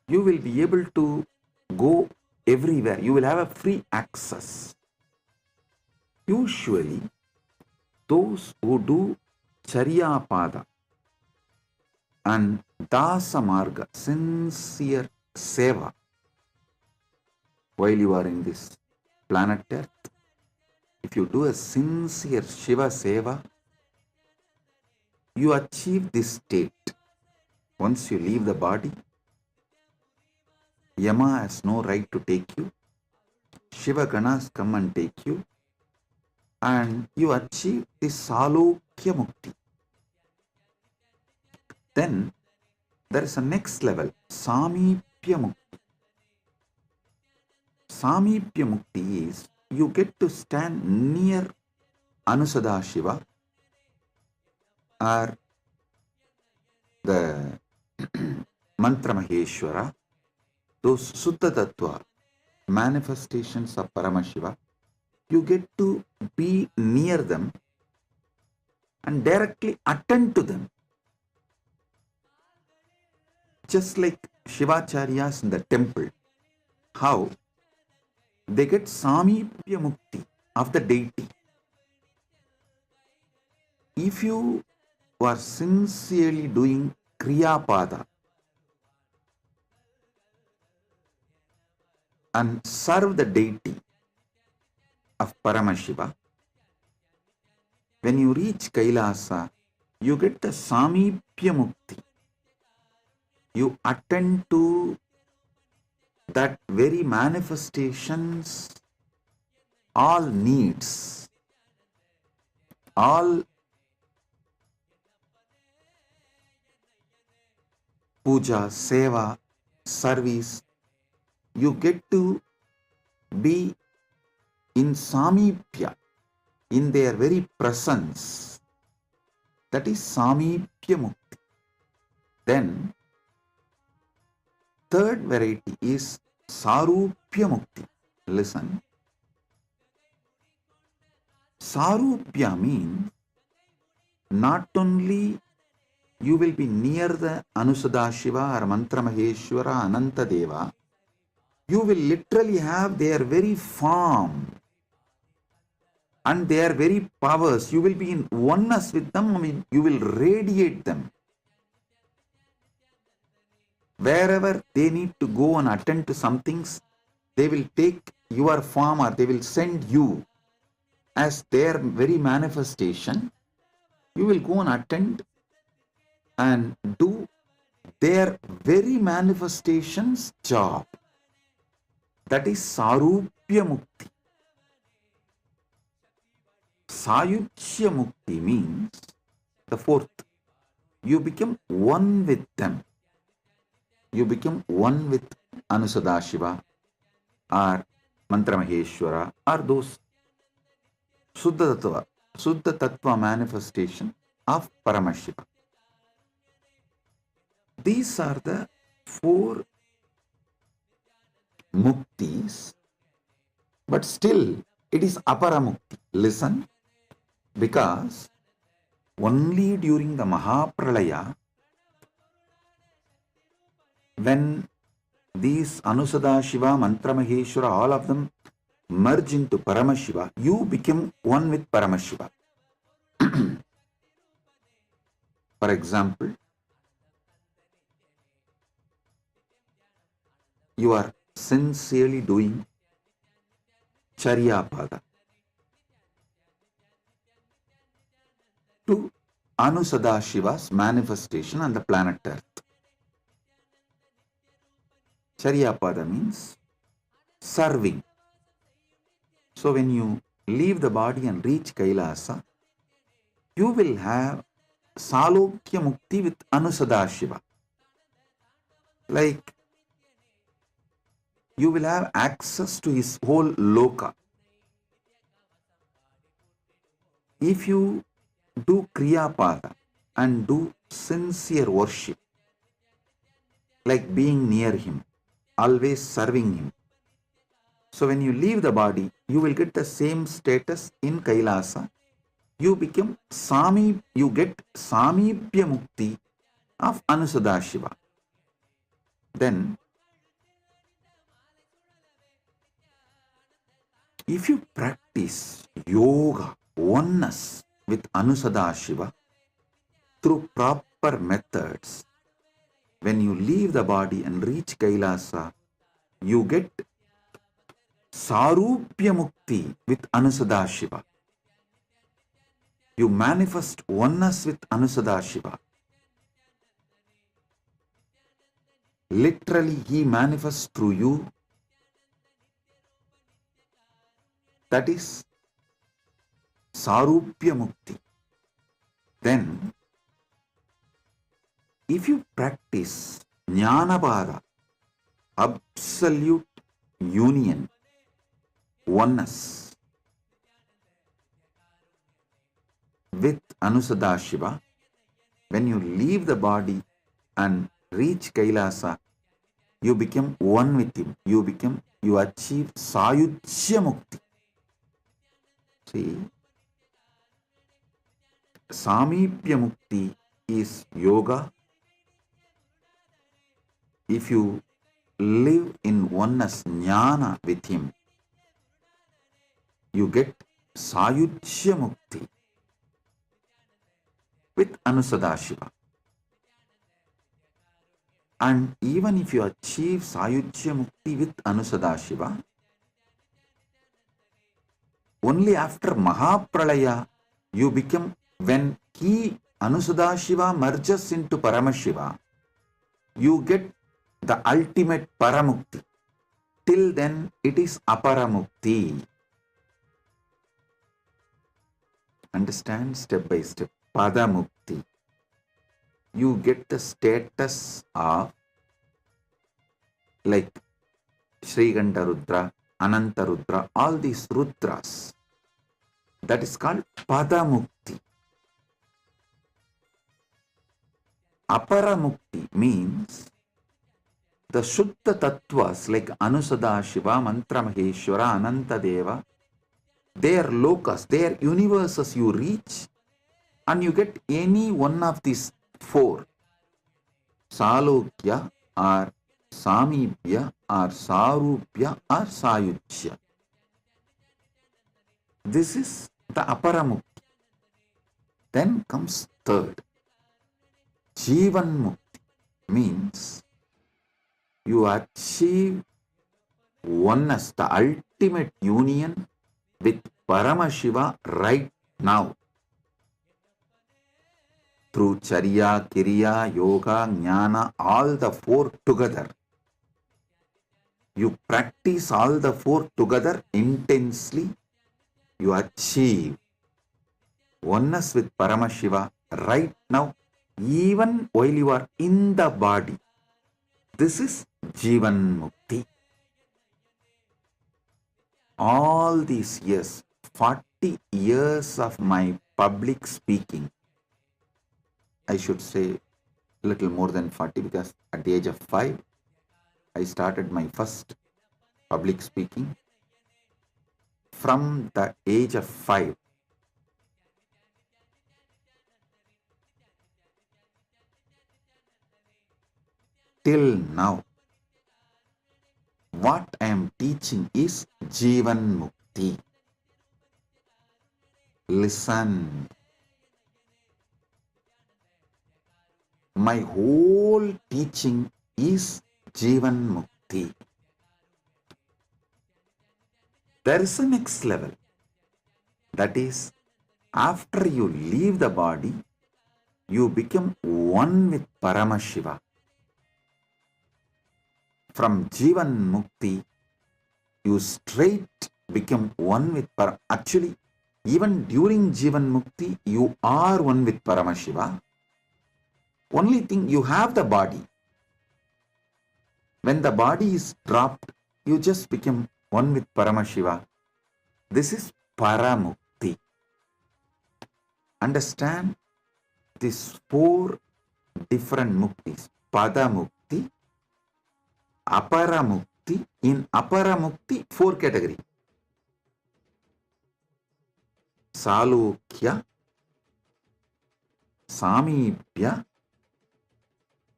you will be able to go everywhere. You will have a free access. Usually, those who do Charyapada and Dasa Marga, sincere seva, while you are in this planet Earth, if you do a sincere Shiva seva, you achieve this state. Once you leave the body, Yama has no right to take you. Shiva Ganas come and take you, and you achieve this Salokya Mukti. Then there is a next level, Samipya Mukti. Samipya Mukti is you get to stand near Anusadashiva or the Mantra Maheshwara, those Suddha Tattva manifestations of Paramashiva. You get to be near them and directly attend to them. Just like Shivacharyas in the temple, how they get Samipya Mukti of the deity. If you are sincerely doing Kriyapada and serve the deity of Paramashiva, when you reach Kailasa, you get the Samipya Mukti. You attend to that very manifestations, all needs, all puja, seva, service, you get to be in Samipya, in their very presence. That is Samipya Mukti. Then, third variety is Sarupya Mukti. Listen. Sarupya means not only you will be near the Anusadashiva or Mantra Maheshwara, Ananta Deva, you will literally have their very form and their very powers. You will be in oneness with them. I mean, you will radiate them. Wherever they need to go and attend to some things, they will take your form or they will send you as their very manifestation. You will go and attend and do their very manifestation's job. That is Sarupya Mukti. Sayuchya Mukti means the fourth. You become one with them. You become one with Anusadashiva or Mantra Maheshwara or those Suddha Tattva manifestation of Paramashiva. These are the four muktis, but still it is Apara Mukti. Listen, because only during the Mahapralaya, when these Anusadashiva, Mantra Maheshwara, all of them merge into Paramashiva, you become one with Paramashiva. For example, you are sincerely doing Charyapada to Anusadashiva's manifestation on the planet Earth. Charyapada means serving. So when you leave the body and reach Kailasa, you will have Salokya Mukti with Anusadashiva. Like, you will have access to his whole loka. If you do Kriyapada and do sincere worship, like being near him, always serving him. So when you leave the body, you will get the same status in Kailasa. You become you get Samibhya Mukti of Anusadashiva. Then, if you practice yoga, oneness with Anusadashiva through proper methods, when you leave the body and reach Kailasa, you get Sarupya Mukti with Anusadashiva. You manifest oneness with Anusadashiva. Literally, he manifests through you. That is Sarupya Mukti. Then, if you practice Jnanapada, absolute union, oneness with Anusadashiva, when you leave the body and reach Kailasa, you become one with him. You achieve Sayujya Mukti. See, Samibhya Mukti is yoga. If you live in oneness, jnana with him, you get Sayujya Mukti with Anusadashiva. And even if you achieve Sayujya Mukti with Anusadashiva, only after Mahapralaya you become, when he, Anusadashiva, merges into Paramashiva, you get the ultimate Paramukti. Till then, it is Aparamukti. Understand step by step. Padamukti. You get the status of like Sriganta Rudra, Ananta Rudra, all these Rudras. That is called Padamukti. Aparamukti means the Shuddha Tattvas like Anusadashiva, Mantra Maheshwara, Ananta Deva, their lokas, their universes you reach, and you get any one of these four, Salokya or Samibhya or Sarupya or Sayujya. This is the Aparamukti. Then comes third, Jivan Mukti, means you achieve oneness, the ultimate union with Paramashiva right now. Through Charya, Kiriya, Yoga, Jnana, all the four together. You practice all the four together intensely. You achieve oneness with Paramashiva right now, even while you are in the body. This is Jivan Mukti. All these years, 40 years of my public speaking, I should say a little more than 40, because at the age of 5, I started my first public speaking. From the age of 5, till now, what I am teaching is Jivan Mukti. Listen. My whole teaching is Jivan Mukti. There is a next level. That is, after you leave the body, you become one with Paramashiva. From Jivan Mukti, you straight become one with Actually, even during Jivan Mukti, you are one with Paramashiva. Only thing, you have the body. When the body is dropped, you just become one with Paramashiva. This is Paramukti. Understand these four different muktis. Padamukti, Aparamukti. In Aparamukti, four categories. Salokya, Samipya,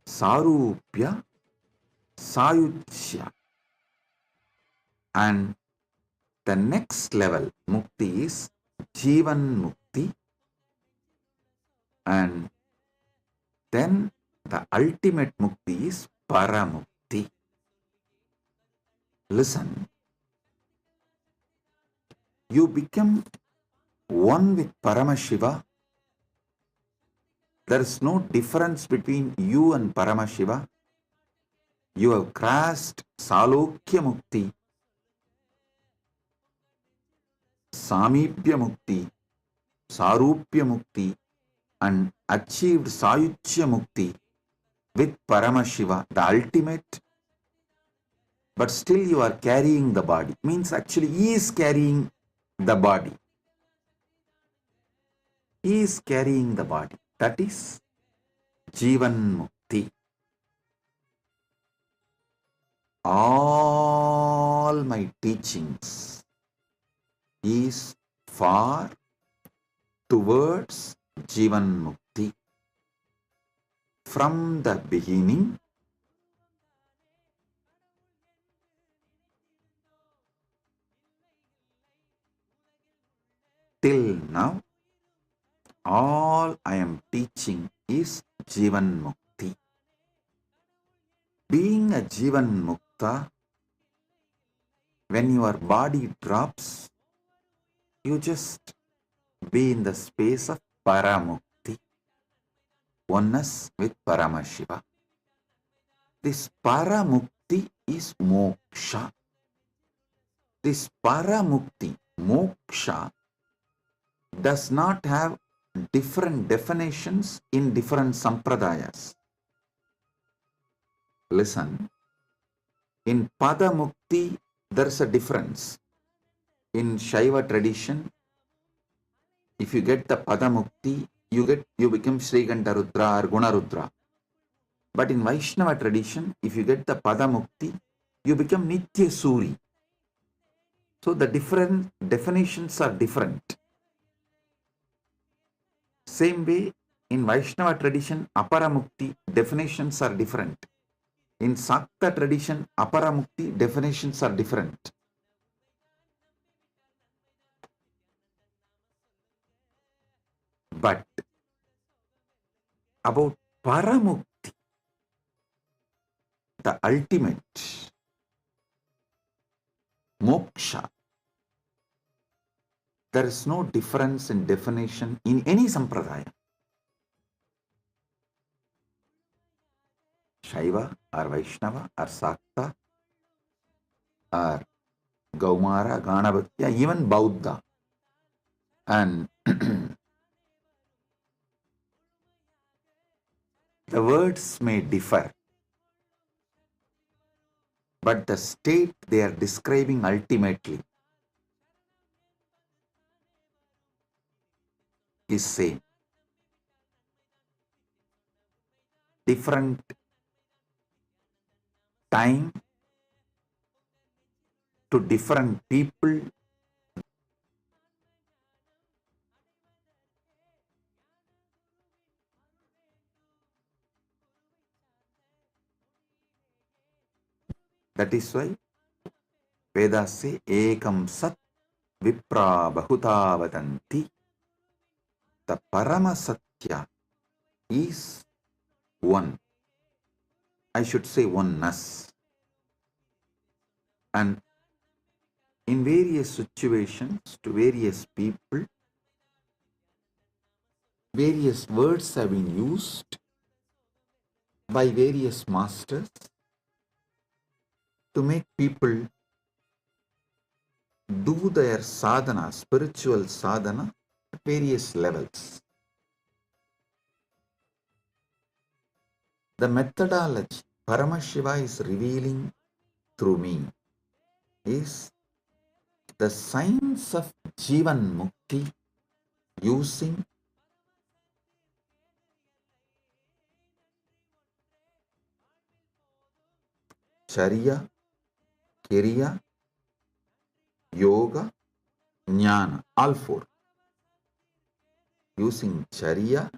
Sarupya, Sayuchya. And the next level mukti is Jivan Mukti. And then the ultimate mukti is Paramukti. Listen, you become one with Paramashiva. There is no difference between you and Paramashiva. You have crossed Salokya Mukti, Samipya Mukti, Sarupya Mukti, and achieved Sayuchya Mukti with Paramashiva, the ultimate. But still you are carrying the body. Means actually he is carrying the body. He is carrying the body. That is Jivan Mukti. All my teachings is far towards Jivan Mukti. From the beginning till now, all I am teaching is Jivan Mukti. Being a Jivan Mukta, when your body drops, you just be in the space of Paramukti, oneness with Paramashiva. This Paramukti is Moksha. This Paramukti, Moksha, does not have different definitions in different sampradayas. Listen, in Padamukti, there's a difference. In Shaiva tradition, if you get the Padamukti, you become Sriganta Rudra or Guna Rudra. But in Vaishnava tradition, if you get the Padamukti, you become Nitya Suri. So the different definitions are different. Same way, in Vaishnava tradition, Aparamukti definitions are different. In Sakta tradition, Aparamukti definitions are different. But about Paramukti, the ultimate Moksha, there is no difference in definition in any sampradaya. Shaiva or Vaishnava or Sakta or Gaumara, Ganabhatya, even Bauddha. And the words may differ, but the state they are describing ultimately is same. Different time to different people. That is why Vedas say Ekam Sat Vipra Bahuta Vadanti. The Paramasatya is one. I should say oneness. And in various situations, to various people, various words have been used by various masters to make people do their sadhana, spiritual sadhana, at various levels. The methodology Paramashiva is revealing through me is the science of Jivan Mukti using Charya, Kiriya, Yoga, Jnana, all four. Using Charya,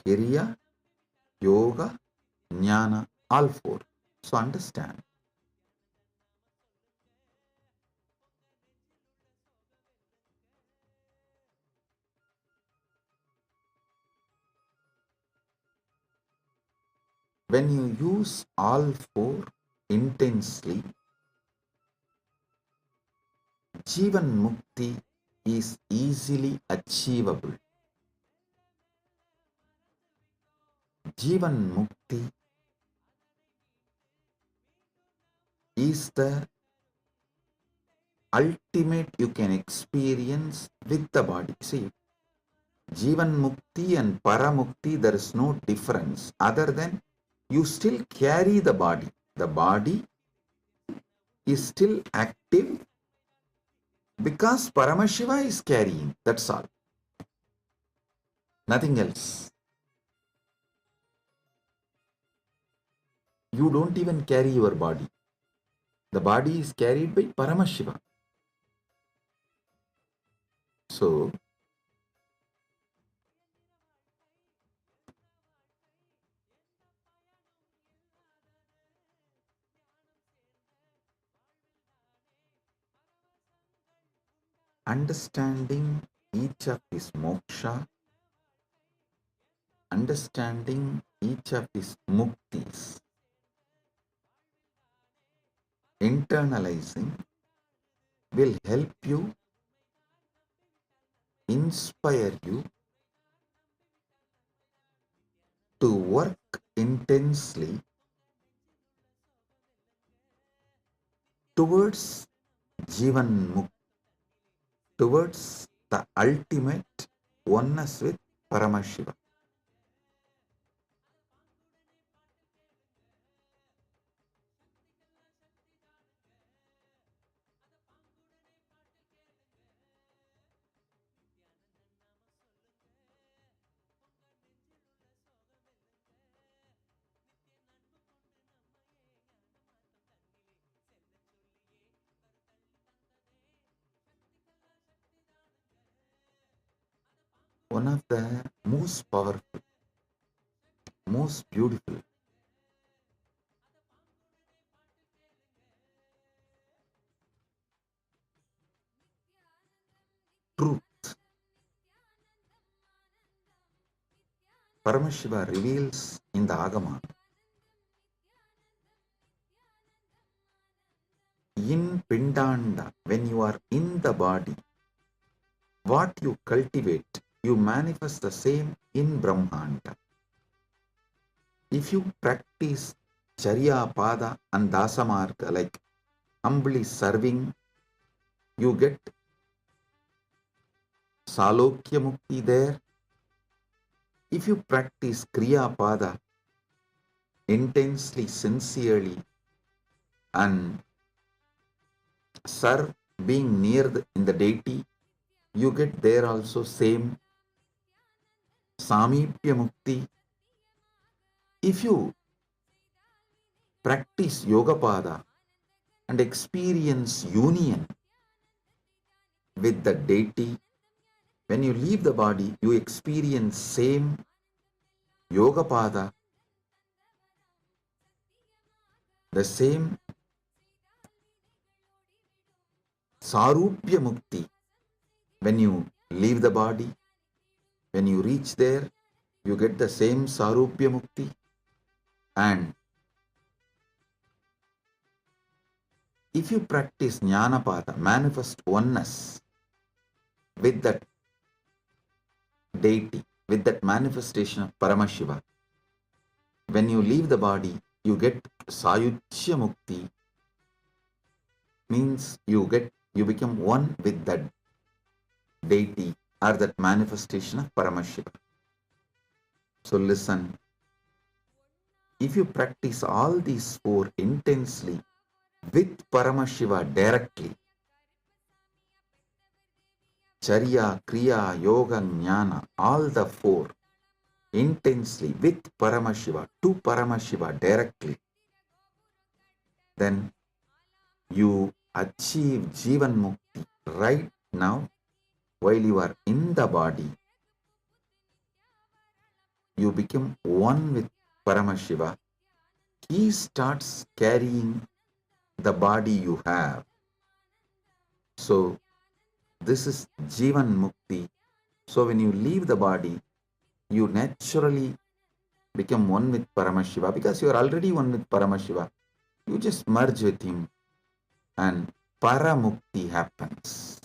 Kiriya, Yoga, Jnana, all four. So understand. When you use all four intensely, Jivan Mukti is easily achievable. Jivan Mukti is the ultimate you can experience with the body. See, Jivan Mukti and Paramukti, there is no difference other than you still carry the body. The body is still active because Paramashiva is carrying. That's all. Nothing else. You don't even carry your body. The body is carried by Paramashiva. So, understanding each of his moksha, understanding each of his muktis, internalizing will help you, inspire you to work intensely towards Jivan Mukti, towards the ultimate oneness with Paramashiva. One of the most powerful, most beautiful truth Paramashiva reveals in the Agamas. In Pindanda, when you are in the body, what you cultivate, you manifest the same in Brahmanda. If you practice Charya, Pada and Dasamarga, like humbly serving, you get Salokya Mukti there. If you practice Kriya Pada intensely, sincerely, and serve being near in the deity, you get there also same Samipya Mukti. If you practice Yoga Pada and experience union with the deity, when you leave the body, you experience same Yoga Pada, the same Sarupya Mukti. When you leave the body, when you reach there, you get the same Sarupya Mukti. And if you practice Jnanapada, manifest oneness with that deity, with that manifestation of Paramashiva, when you leave the body, you get Sayuchya Mukti, means you you become one with that deity or that manifestation of Paramashiva. So listen, if you practice all these four intensely with Paramashiva directly, Charya, Kriya, Yoga, Jnana, all the four intensely with Paramashiva, to Paramashiva directly, then you achieve Jivan Mukti right now while you are in the body. You become one with Paramashiva. He starts carrying the body you have. So this is Jivan Mukti. So when you leave the body, you naturally become one with Paramashiva because you are already one with Paramashiva. You just merge with him and Paramukti happens.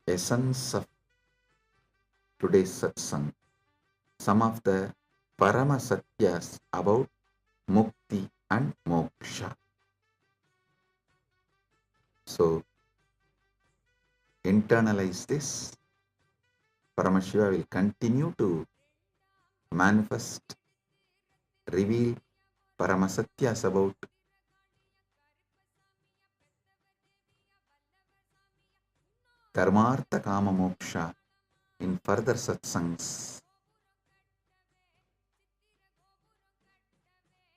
Essence of today's satsang. Some of the Paramasatyas about Mukti and Moksha. So internalize this. Paramashiva will continue to manifest, reveal Paramasatyas about Dharmartha Kama Moksha in further satsangs.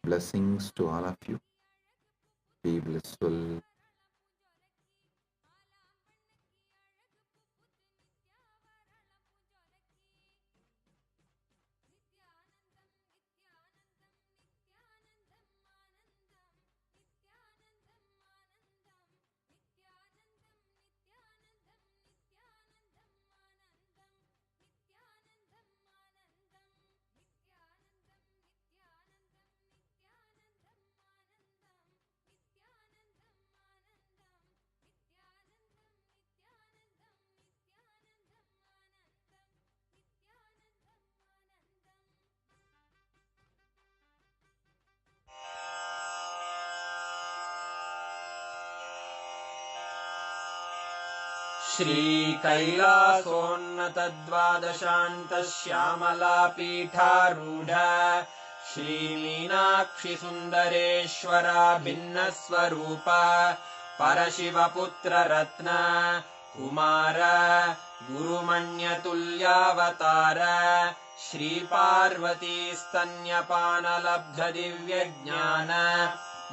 Blessings to all of you. Be blissful. श्रीकैलासोन्नतद्वादशान्तश्यामलापीठारूढ श्रीमीनाक्षिसुन्दरेश्वरा भिन्नस्वरूप परशिवपुत्ररत्न Kumar गुरुमण्यतुल्यावतार श्रीपार्वतीस्तन्यपानलब्धदिव्यज्ञान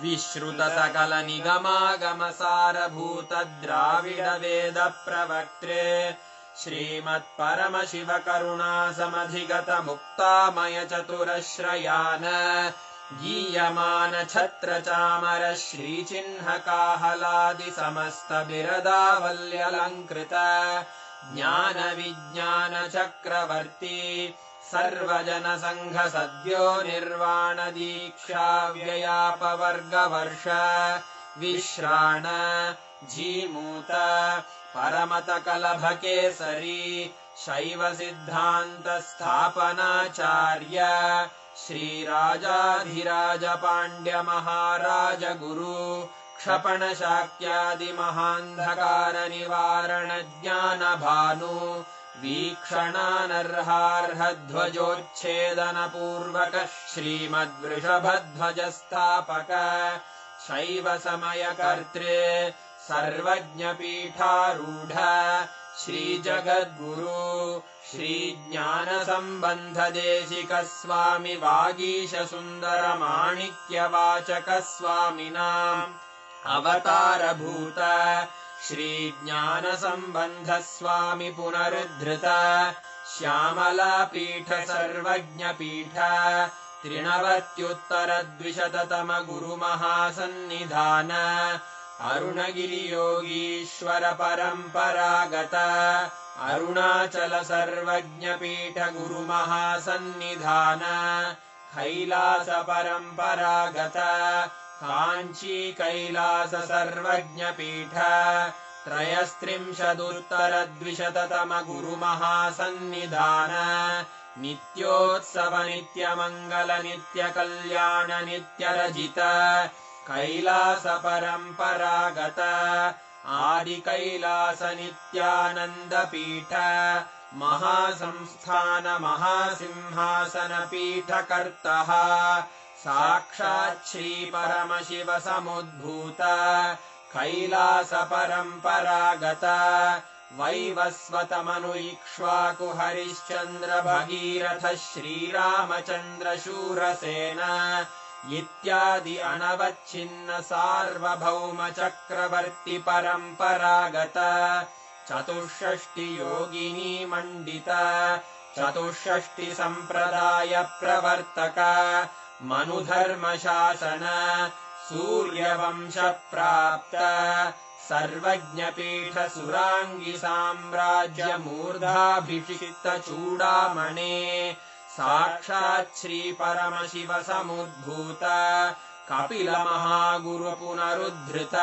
विश्रुतसकलनिगमागमसारभूतद्राविडवेदप्रवक्त्रे श्रीमत्परमशिवकरुणासमधिगतमुक्तामयचतुरश्रयान् गीयमानछत्रचामर श्रीचिह्नकाहलादिसमस्तबिरदावल्यलङ्कृत ज्ञानविज्ञानचक्रवर्ती सर्वजनसङ्घसद्यो निर्वाणदीक्षाव्ययापवर्गवर्ष विश्राण Jimuta परमतकलभकेसरी शैवसिद्धान्तस्थापनाचार्य श्रीराजाधिराजपाण्ड्यमहाराजगुरु क्षपणशाक्यादिमहान्धकारनिवारणज्ञानभानु वीक्षणानर्हार्हध्वजोच्छेदनपूर्वक श्रीमद्वृषभध्वजस्थापक शैवसमयकर्त्रे सर्वज्ञपीठारूढ श्रीजगद्गुरु श्रीज्ञानसम्बन्धदेशिकस्वामि वागीशसुन्दरमाणिक्यवाचकस्वामिनाम् अवतारभूत श्रीज्ञानसम्बन्धस्वामि पुनरुद्धृत श्यामलापीठ सर्वज्ञपीठ त्रिनवत्युत्तरद्विशततम गुरुमहासन्निधान अरुणगिरियोगीश्वर परम्परागत अरुणाचल सर्वज्ञपीठ गुरुमहासन्निधान कैलास परम्परागत काञ्ची कैलास सर्वज्ञपीठ त्रयस्त्रिंशदुत्तरद्विशततम गुरुमहासन्निधान नित्योत्सव नित्यमङ्गल नित्यकल्याण नित्यरजित कैलासपरम्परागत आदिकैलास नित्यानन्दपीठ महासंस्थान महासिंहासनपीठकर्तः साक्षात् श्रीपरमशिव समुद्भूत कैलासपरम्परागत वैवस्वतमनु इक्ष्वाकु हरिश्चन्द्र भगीरथ श्रीरामचन्द्र शूरसेन इत्यादि अनवच्छिन्न सार्वभौम चक्रवर्ति परम्परागत चतुष्षष्टि योगिनी मण्डित चतुष्षष्टि सम्प्रदाय प्रवर्तक मनुधर्मशासन सूर्यवंश प्राप्त सर्वज्ञपीठ सुराङ्गी साम्राज्य मूर्धाभिषिक्त चूडामणे साक्षात् श्री परमशिव समुद्भूत कपिल महागुरु पुनरुद्धृत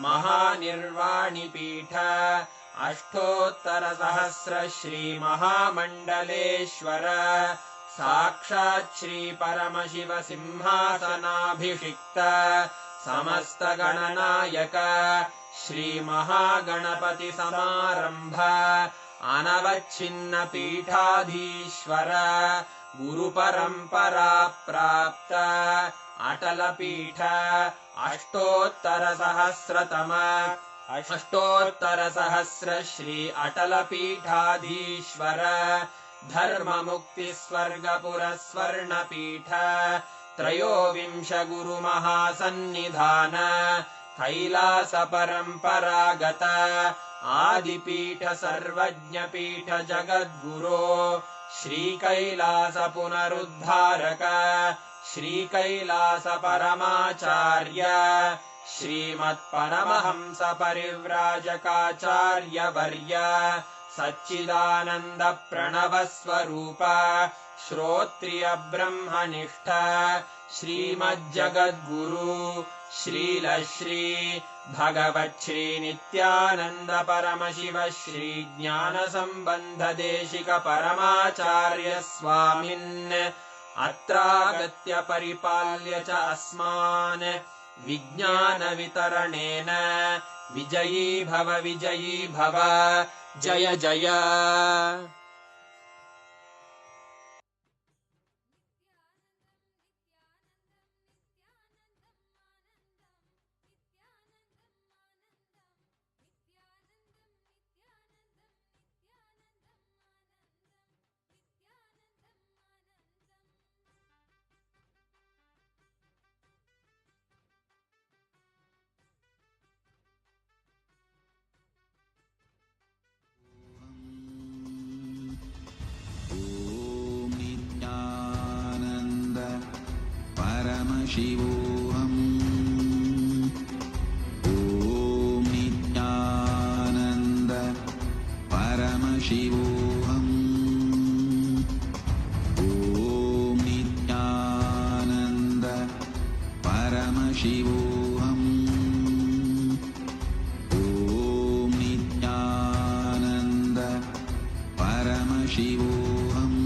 महानिर्वाणिपीठ अष्टोत्तर सहस्र श्री महामण्डलेश्वर साक्षात् श्री परमशिव सिंहासनाभिषिक्त समस्त गणनायक श्री महागणपति समारंभ अनवच्छिन्न पीठाधीश्वर गुरुपरम्परा प्राप्त अटल पीठ अष्टोत्तर सहस्र श्री अटल पीठाधीश्वर धर्म मुक्ति स्वर्गपुर स्वर्ण पीठ त्रयोविंश गुरु महासन्निधान कैलास परम्परागत आदिपीठ सर्वज्ञ पीठ जगद्गुरो श्री कैलास पुनरुद्धारक श्री कैलास परमाचार्य श्रीमत्परमहंस परिव्राजकाचार्य वर्य सच्चिदानन्द प्रणव स्वरूप श्रोत्रिय ब्रह्मनिष्ठ श्रीमज्जगद्गुरु श्रीलश्री भगवच्छ्री नित्यानन्द परमशिव श्री ज्ञान संबंध देशिक परमाचार्य स्वामिन् अत्रागत्य परिपाल्य च अस्मान् विज्ञान वितरणेन विजयी भव जय जय। शिवोऽहम् ॐ नित्यानन्द परमशिवोऽहम् ॐ नित्यानन्द परमशिवोऽहम् ॐ नित्यानन्द परमशिवोऽहम्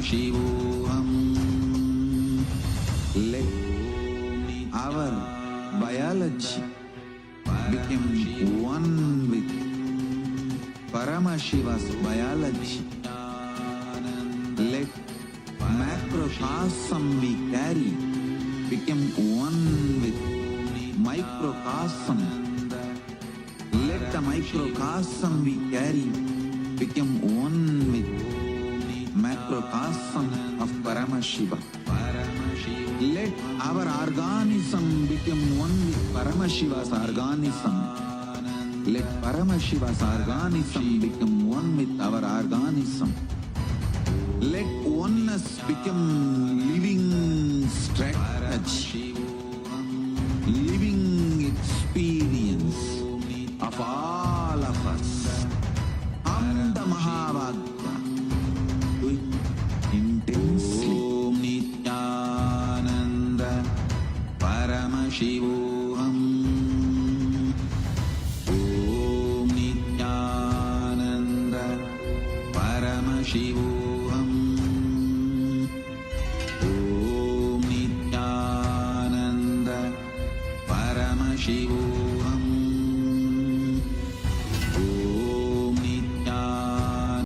Shivoham. Let our biology become one with Paramashiva's biology. Let macrocosm we carry become one with microcosm. Let the microcosm we carry become one with macrocosm of Paramashiva. Let our organism become one with Paramashiva's organism. Let Paramashiva's organism become one with our organism. Let oneness become living strategy, living experience of all of us. Amda Mahavagya intensely. Om Nithyananda Paramashivoham. Om Nithyananda Paramashivoham. Shivo